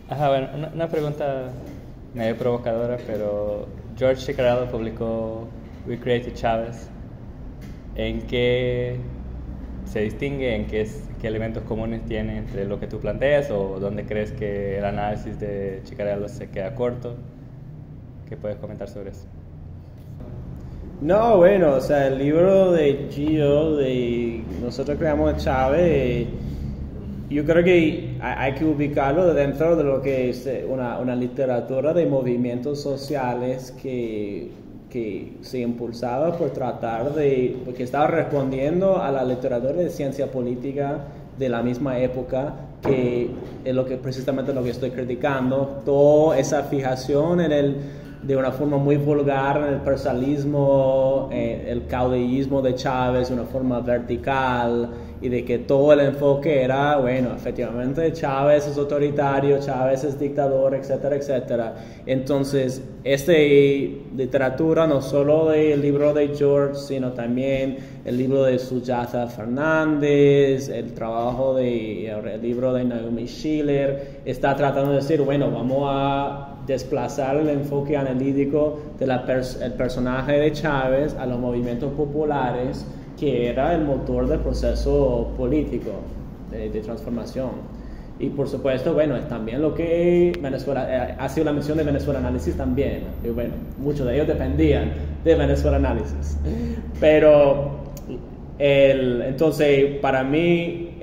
[SPEAKER 3] Ajá, bueno, una pregunta medio provocadora, pero George Cicarello publicó We Created Chávez. ¿En qué se distingue? ¿En qué elementos comunes tiene entre lo que tú planteas, o dónde crees que el análisis de Cicarello se queda corto? ¿Qué puedes comentar sobre eso?
[SPEAKER 2] No, bueno, o sea, el libro de Gio, de Nosotros Creamos Chávez, yo creo que hay que ubicarlo dentro de lo que es una literatura de movimientos sociales que se impulsaba por tratar porque estaba respondiendo a la literatura de ciencia política de la misma época, que es precisamente lo que estoy criticando, toda esa fijación de una forma muy vulgar en el personalismo, el caudillismo de Chávez de una forma vertical, y de que todo el enfoque era, bueno, efectivamente Chávez es autoritario, Chávez es dictador, etcétera, etcétera. Entonces, esta literatura, no solo del libro de George, sino también el libro de Sujatha Fernández, el libro de Naomi Schiller, está tratando de decir, bueno, vamos a desplazar el enfoque analítico del personaje de Chávez a los movimientos populares, que era el motor del proceso político de transformación. Y por supuesto, bueno, es también lo que Venezuela, ha sido la misión de Venezuela Análisis también. Y bueno, muchos de ellos dependían de Venezuela Análisis. Pero, entonces, para mí,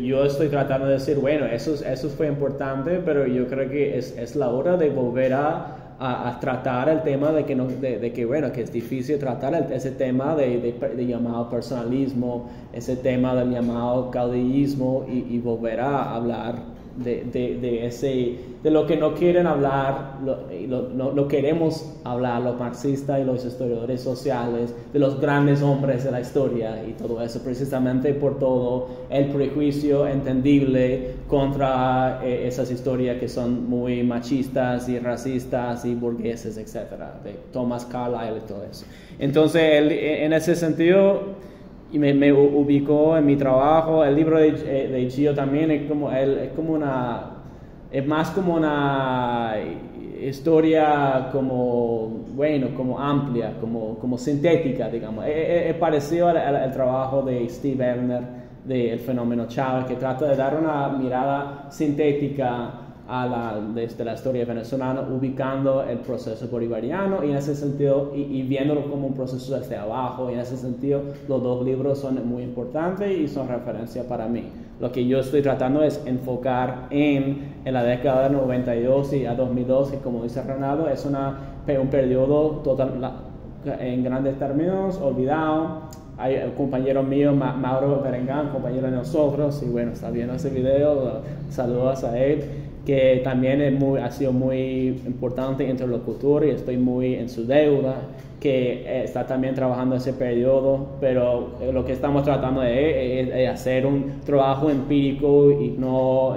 [SPEAKER 2] yo estoy tratando de decir, bueno, eso fue importante, pero yo creo que es la hora de volver a tratar el tema de que bueno, que es difícil tratar ese tema de llamado personalismo, ese tema del llamado caudillismo, y volver a hablar de lo que no quieren hablar, no queremos hablar los marxistas y los historiadores sociales, de los grandes hombres de la historia y todo eso, precisamente por todo el prejuicio entendible contra esas historias que son muy machistas y racistas y burgueses, etcétera, de Thomas Carlyle y todo eso. Entonces, en ese sentido, y me ubicó en mi trabajo. El libro de Gio también es más como una historia como amplia, como sintética, digamos. Es parecido al trabajo de Steve Erner de El fenómeno Chávez, que trata de dar una mirada sintética desde la historia venezolana, ubicando el proceso bolivariano, y en ese sentido, y viéndolo como un proceso desde abajo, y en ese sentido los dos libros son muy importantes y son referencia para mí. Lo que yo estoy tratando es enfocar en la década de 92 y a 2002, que como dice Ronaldo, es un periodo en grandes términos olvidado. Hay un compañero mío, Mauro Berengán, compañero de nosotros, y bueno, está viendo ese video, saludos a él, que también ha sido muy importante interlocutor, y estoy muy en su deuda, que está también trabajando ese periodo, pero lo que estamos tratando es hacer un trabajo empírico y no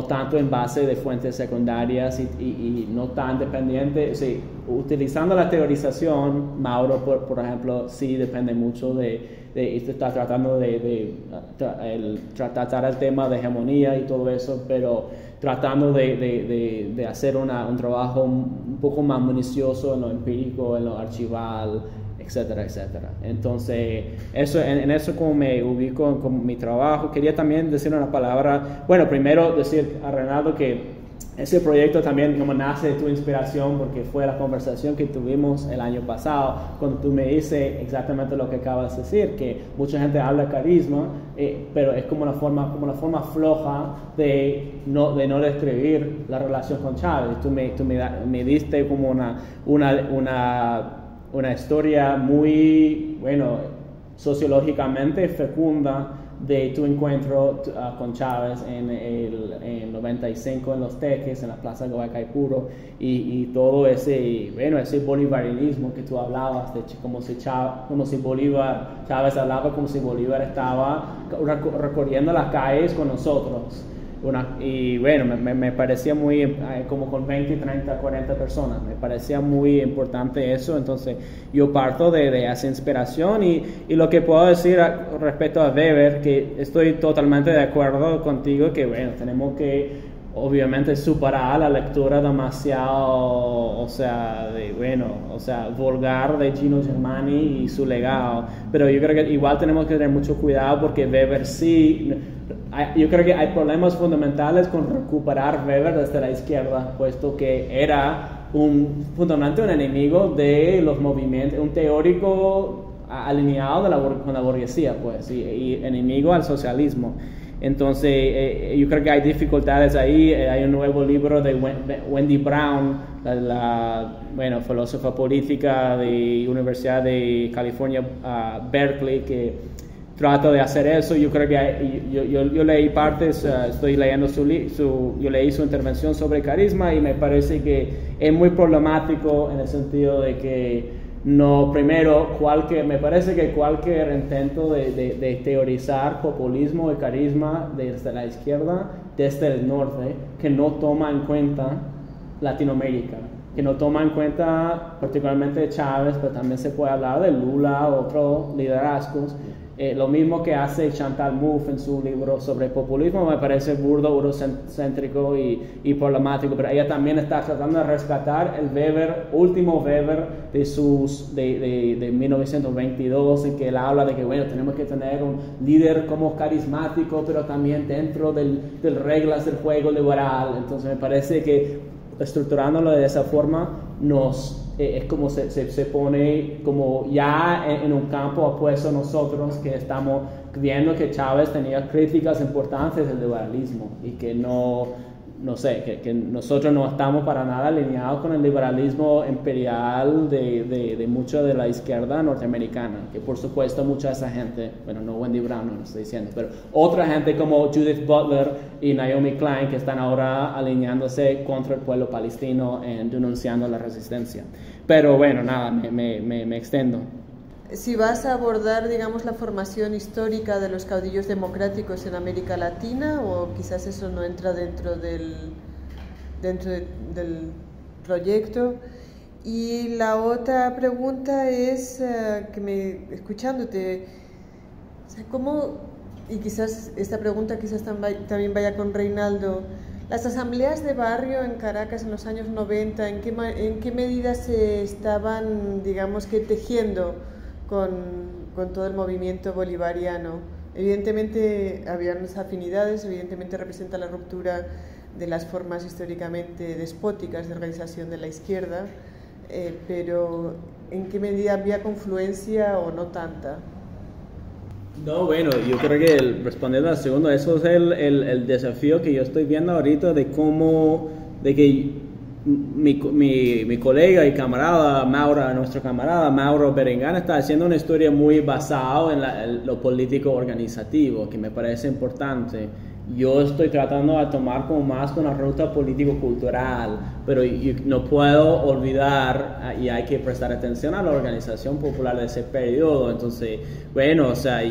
[SPEAKER 2] tanto en base de fuentes secundarias y no tan dependiente. Sí, utilizando la teorización, Mauro, por ejemplo, sí depende mucho está tratando de tratar el tema de hegemonía y todo eso, pero tratando de hacer un trabajo un poco más minucioso en lo empírico, en lo archival, etcétera, etcétera. Entonces, eso, en eso como me ubico con mi trabajo. Quería también decir una palabra, bueno, primero decir a Reinaldo que ese proyecto también como nace de tu inspiración, porque fue la conversación que tuvimos el año pasado, cuando tú me dices exactamente lo que acabas de decir, que mucha gente habla de carisma, pero es como una forma floja de no describir la relación con Chávez. Tú me diste como una historia muy, bueno, sociológicamente fecunda de tu encuentro con Chávez en el 95 en Los Teques, en la Plaza Guaycaipuro, y todo ese, bueno, ese bolivarianismo que tú hablabas, de como si Chávez hablaba como si Bolívar estaba recorriendo las calles con nosotros. Y bueno, me parecía muy, como con 20, 30, 40 personas, me parecía muy importante eso. Entonces yo parto de esa inspiración, y lo que puedo decir respecto a Weber, que estoy totalmente de acuerdo contigo, que bueno, tenemos que obviamente superar la lectura demasiado, vulgar de Gino Germani y su legado, pero yo creo que igual tenemos que tener mucho cuidado, porque Weber sí, yo creo que hay problemas fundamentales con recuperar Weber desde la izquierda, puesto que era fundamentalmente un enemigo de los movimientos, un teórico alineado con la burguesía, pues, y enemigo al socialismo. Entonces, yo creo que hay dificultades ahí. Hay un nuevo libro de Wendy Brown, la filósofa política de Universidad de California, Berkeley, que trata de hacer eso. Yo creo que yo leí partes, estoy leyendo yo leí su intervención sobre carisma, y me parece que es muy problemático en el sentido de que me parece que cualquier intento de teorizar populismo y carisma desde la izquierda, desde el norte, que no toma en cuenta Latinoamérica, que no toma en cuenta particularmente Chávez, pero también se puede hablar de Lula o otros liderazgos. Lo mismo que hace Chantal Mouffe en su libro sobre populismo, me parece burdo, eurocéntrico y problemático, pero ella también está tratando de rescatar el Weber, último Weber de 1922, en que él habla de que, bueno, tenemos que tener un líder como carismático, pero también dentro del reglas del juego liberal. Entonces me parece que estructurándolo de esa forma es como se pone como ya en un campo opuesto a nosotros, que estamos viendo que Chávez tenía críticas importantes del liberalismo, y que que nosotros no estamos para nada alineados con el liberalismo imperial de mucho de la izquierda norteamericana, que por supuesto mucha de esa gente, bueno, no Wendy Brown, no lo estoy diciendo, pero otra gente como Judith Butler y Naomi Klein, que están ahora alineándose contra el pueblo palestino y denunciando la resistencia. Pero bueno, nada, me extendo.
[SPEAKER 4] Si vas a abordar, digamos, la formación histórica de los caudillos democráticos en América Latina, o quizás eso no entra dentro del proyecto. Y la otra pregunta es, escuchándote, o sea, ¿cómo, y quizás esta pregunta también vaya con Reinaldo, las asambleas de barrio en Caracas en los años 90, ¿en qué medida se estaban, digamos, que tejiendo con todo el movimiento bolivariano? Evidentemente había unas afinidades, evidentemente representa la ruptura de las formas históricamente despóticas de organización de la izquierda, pero ¿en qué medida había confluencia o no tanta?
[SPEAKER 2] No, bueno, yo creo que respondiendo al segundo, eso es el desafío que yo estoy viendo ahorita, de que mi colega y camarada nuestro camarada Mauro Berengan está haciendo una historia muy basada en lo político organizativo, que me parece importante. Yo estoy tratando de tomar como más con la ruta político-cultural, pero yo no puedo olvidar, y hay que prestar atención a la organización popular de ese periodo. Entonces, bueno, o sea,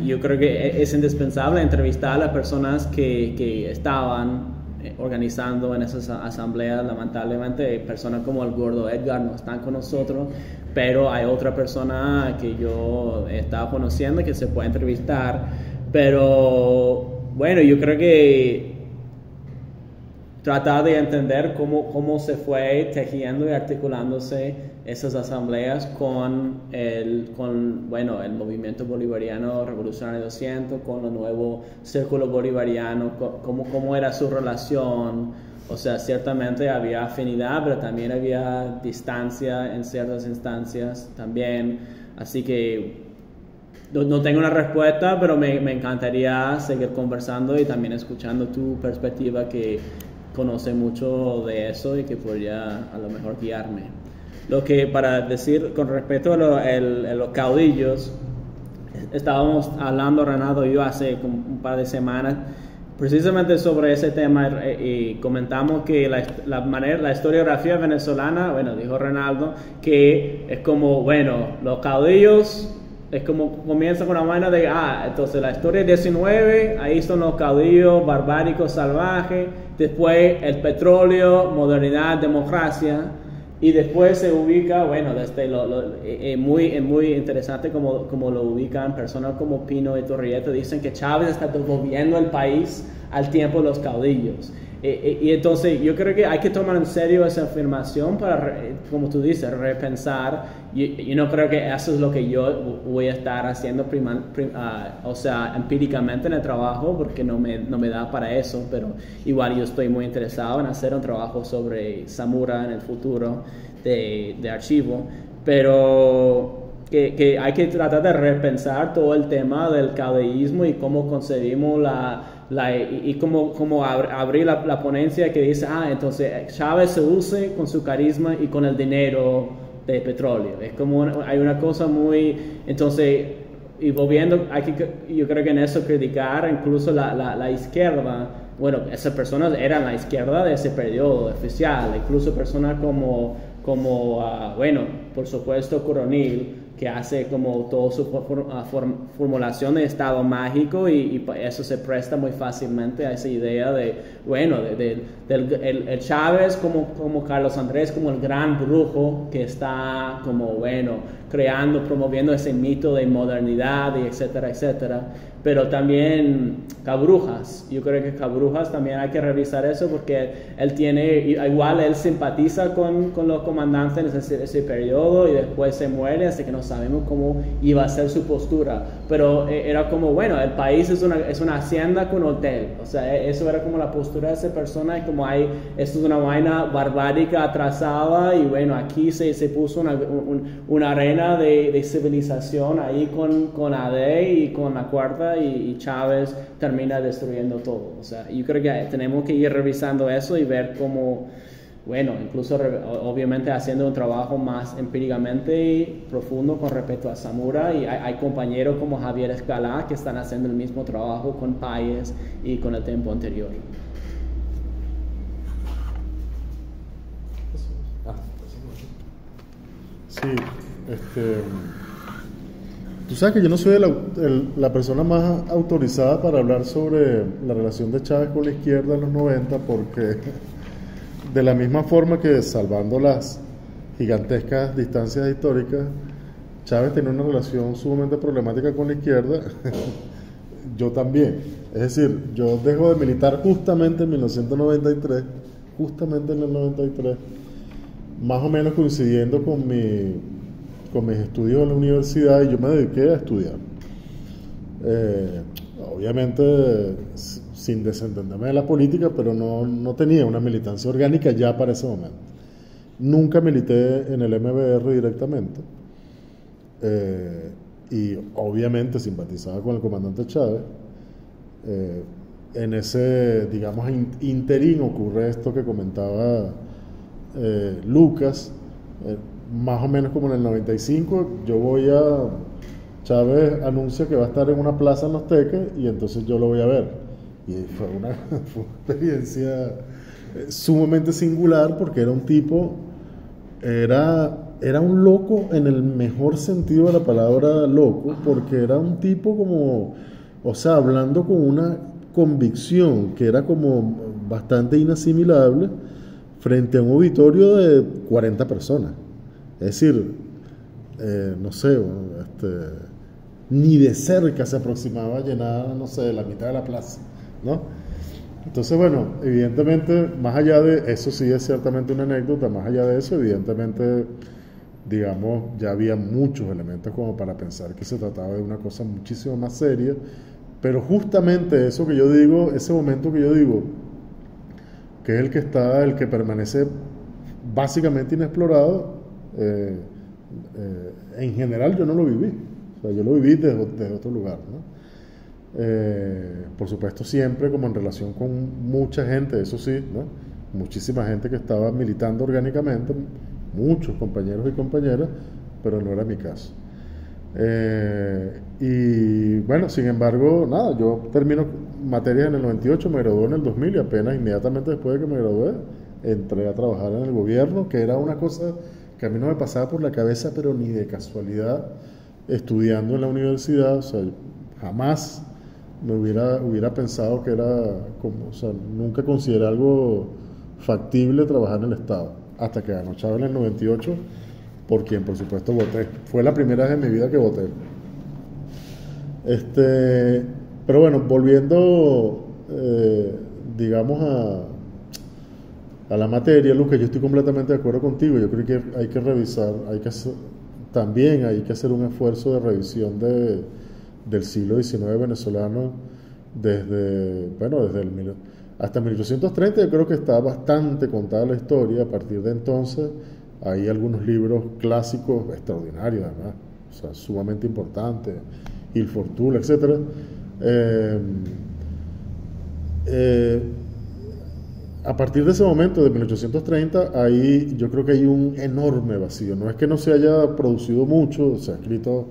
[SPEAKER 2] yo creo que es indispensable entrevistar a las personas que estaban organizando en esas asambleas. Lamentablemente personas como el gordo Edgar no están con nosotros, pero hay otra persona que yo estaba conociendo que se puede entrevistar. Pero bueno, yo creo que tratar de entender cómo se fue tejiendo y articulándose esas asambleas con el movimiento bolivariano revolucionario 200, con el nuevo círculo bolivariano, cómo era su relación. O sea, ciertamente había afinidad, pero también había distancia en ciertas instancias también. Así que no tengo una respuesta, pero me encantaría seguir conversando y también escuchando tu perspectiva, que conoce mucho de eso y que podría a lo mejor guiarme. Lo que para decir con respecto a los caudillos, estábamos hablando Renato y yo hace como un par de semanas precisamente sobre ese tema, y comentamos que la historiografía venezolana, dijo Renaldo, que es como, los caudillos, es como comienza con una vaina de, entonces la historia 19, ahí son los caudillos barbáricos salvajes, después el petróleo, modernidad, democracia, y después se ubica, desde muy interesante como lo ubican personas como Pino y Torrieta, dicen que Chávez está devolviendo el país al tiempo de los caudillos. Y entonces yo creo que hay que tomar en serio esa afirmación para, como tú dices, repensar. Yo no creo que eso es lo que yo voy a estar haciendo empíricamente en el trabajo, porque no me da para eso, pero igual yo estoy muy interesado en hacer un trabajo sobre Zamora en el futuro de archivo, pero que hay que tratar de repensar todo el tema del caudillismo y cómo concebimos y cómo abrir la ponencia que dice, entonces Chávez se use con su carisma y con el dinero de petróleo. Es como hay una cosa muy, entonces, y volviendo, yo creo que en eso criticar incluso la izquierda. Esas personas eran la izquierda de ese periodo oficial, incluso personas como por supuesto Coronil, que hace como toda su formulación de estado mágico, y eso se presta muy fácilmente a esa idea de el Chávez como Carlos Andrés, como el gran brujo que está como promoviendo ese mito de modernidad y etcétera, etcétera. Pero también Cabrujas, yo creo que Cabrujas también hay que revisar eso, porque él simpatiza con los comandantes en ese periodo, y después se muere, así que no sabemos cómo iba a ser su postura. Pero era como, el país es una hacienda con hotel, o sea, eso era como la postura de esa persona, y como esto es una vaina barbárica atrasada, y aquí se puso una arena de civilización ahí con AD y con la cuarta, y Chávez termina destruyendo todo. O sea, yo creo que tenemos que ir revisando eso y ver cómo, incluso obviamente haciendo un trabajo más empíricamente profundo con respecto a Zamora, y hay compañeros como Javier Escalá que están haciendo el mismo trabajo con Páez y con el tiempo anterior.
[SPEAKER 1] Sí, tú sabes que yo no soy la persona más autorizada para hablar sobre la relación de Chávez con la izquierda en los 90, porque de la misma forma que, salvando las gigantescas distancias históricas, Chávez tenía una relación sumamente problemática con la izquierda, yo también. Es decir, yo dejo de militar justamente en 1993, más o menos coincidiendo con mis estudios en la universidad, y yo me dediqué a estudiar. Obviamente sin desentenderme de la política, pero no tenía una militancia orgánica ya para ese momento. Nunca milité en el MBR directamente, y obviamente simpatizaba con el comandante Chávez. En ese, digamos, interín ocurre esto que comentaba Lucas. Más o menos como en el 95, Chávez anuncia que va a estar en una plaza en Los Teques, y entonces yo lo voy a ver. Y fue una experiencia sumamente singular, porque era un tipo, era un loco en el mejor sentido de la palabra loco, porque era un tipo como, hablando con una convicción que era como bastante inasimilable frente a un auditorio de 40 personas. Es decir, no sé, ni de cerca se aproximaba a llenar, no sé, la mitad de la plaza, ¿no? Entonces, bueno, evidentemente, más allá de eso, sí es ciertamente una anécdota, más allá de eso, evidentemente, digamos, ya había muchos elementos como para pensar que se trataba de una cosa muchísimo más seria, pero justamente eso que yo digo, ese momento que yo digo, que es el que permanece básicamente inexplorado, en general yo no lo viví, o sea, yo lo viví desde otro lugar, ¿no? Por supuesto siempre como en relación con mucha gente, eso sí, ¿no? Muchísima gente que estaba militando orgánicamente, muchos compañeros y compañeras, pero no era mi caso. Y bueno, sin embargo, nada, yo termino materias en el 98, me gradué en el 2000 y apenas inmediatamente después de que me gradué entré a trabajar en el gobierno, que era una cosa que a mí no me pasaba por la cabeza, pero ni de casualidad, estudiando en la universidad, o sea, jamás me hubiera pensado que era como, o sea, nunca consideré algo factible trabajar en el Estado, hasta que ganó Chávez en el 98, por quien por supuesto voté. Fue la primera vez en mi vida que voté. Pero bueno, volviendo, digamos, a la materia, Lucas, yo estoy completamente de acuerdo contigo. Yo creo que hay que revisar, también hay que hacer un esfuerzo de revisión del siglo XIX venezolano hasta 1830. Yo creo que está bastante contada la historia. A partir de entonces hay algunos libros clásicos extraordinarios, además, o sea, sumamente importantes, Il Fortuna, etc. A partir de ese momento, de 1830, ahí yo creo que hay un enorme vacío. No es que no se haya producido mucho, se ha escrito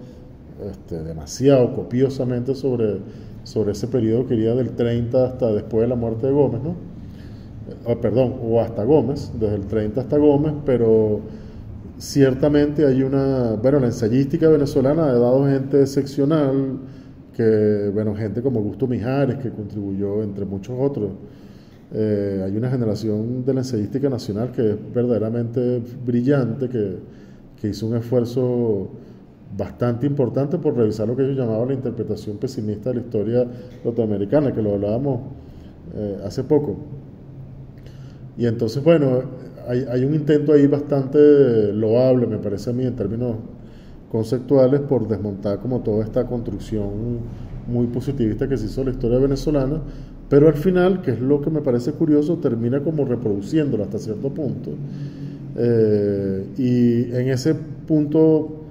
[SPEAKER 1] demasiado, copiosamente sobre ese periodo que iría del 30 hasta después de la muerte de Gómez, ¿no? O hasta Gómez, desde el 30 hasta Gómez, pero ciertamente hay la ensayística venezolana ha dado gente excepcional, gente como Augusto Mijares, que contribuyó entre muchos otros. Hay una generación de la ensayística nacional que es verdaderamente brillante, que hizo un esfuerzo bastante importante por revisar lo que ellos llamaban la interpretación pesimista de la historia norteamericana, que lo hablábamos hace poco. Y entonces, bueno, hay un intento ahí bastante loable, me parece a mí, en términos conceptuales, por desmontar como toda esta construcción muy positivista que se hizo de la historia venezolana, pero al final, que es lo que me parece curioso, termina como reproduciéndolo hasta cierto punto. Y en ese punto,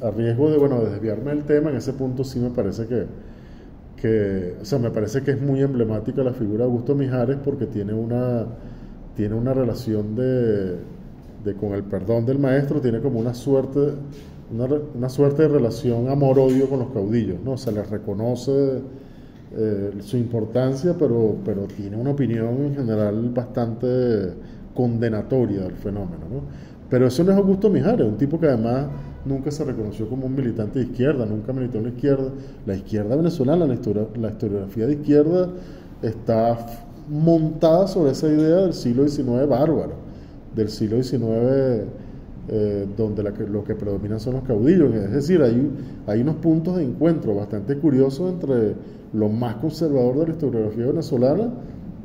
[SPEAKER 1] a riesgo de desviarme del tema, en ese punto sí me parece me parece que es muy emblemática la figura de Augusto Mijares, porque tiene una relación con el perdón del maestro, tiene como una suerte de relación amor-odio con los caudillos, ¿no? Se les reconoce su importancia, pero tiene una opinión en general bastante condenatoria del fenómeno, ¿no? Pero eso no es Augusto Mijares, un tipo que además nunca se reconoció como un militante de izquierda, nunca militó en la izquierda. La izquierda venezolana, la historiografía de izquierda está montada sobre esa idea del siglo XIX bárbaro, del siglo XIX donde lo que predomina son los caudillos. Es decir, hay unos puntos de encuentro bastante curiosos entre lo más conservador de la historiografía venezolana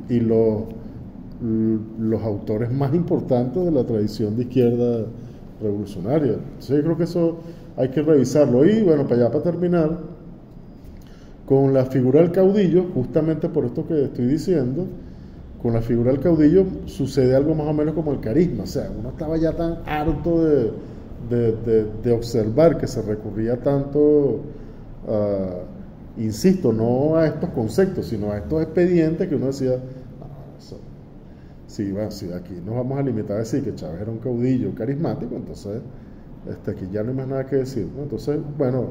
[SPEAKER 1] y los autores más importantes de la tradición de izquierda revolucionaria. Entonces yo creo que eso hay que revisarlo. Y bueno, para terminar, con la figura del caudillo, justamente por esto que estoy diciendo, con la figura del caudillo sucede algo más o menos como el carisma. O sea, uno estaba ya tan harto de observar que se recurría tanto insisto, no a estos conceptos, sino a estos expedientes, que uno decía, sí, aquí nos vamos a limitar a decir que Chávez era un caudillo carismático, entonces aquí ya no hay más nada que decir, ¿no? Entonces, bueno,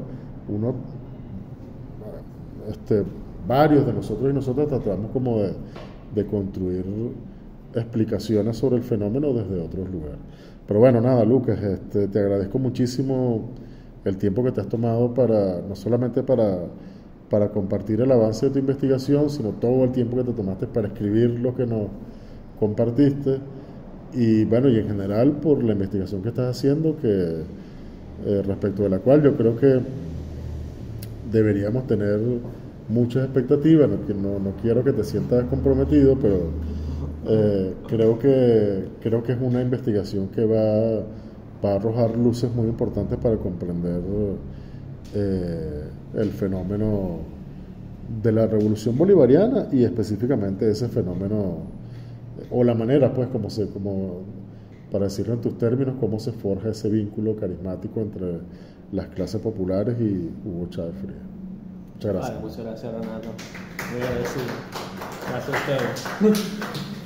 [SPEAKER 1] varios de nosotros y nosotras tratamos como de construir explicaciones sobre el fenómeno desde otros lugares. Pero bueno, nada, Lucas, te agradezco muchísimo el tiempo que te has tomado no solamente para compartir el avance de tu investigación, sino todo el tiempo que te tomaste para escribir lo que nos compartiste, y bueno, y en general por la investigación que estás haciendo, que respecto de la cual yo creo que deberíamos tener muchas expectativas, no quiero que te sientas comprometido, pero creo que es una investigación que va a arrojar luces muy importantes para comprender el fenómeno de la revolución bolivariana y específicamente ese fenómeno o la manera, pues, como para decirlo en tus términos, cómo se forja ese vínculo carismático entre las clases populares y Hugo Chávez Frías. Muchas gracias.
[SPEAKER 2] Muchas gracias, Renato. Muy agradecido. Gracias a ustedes.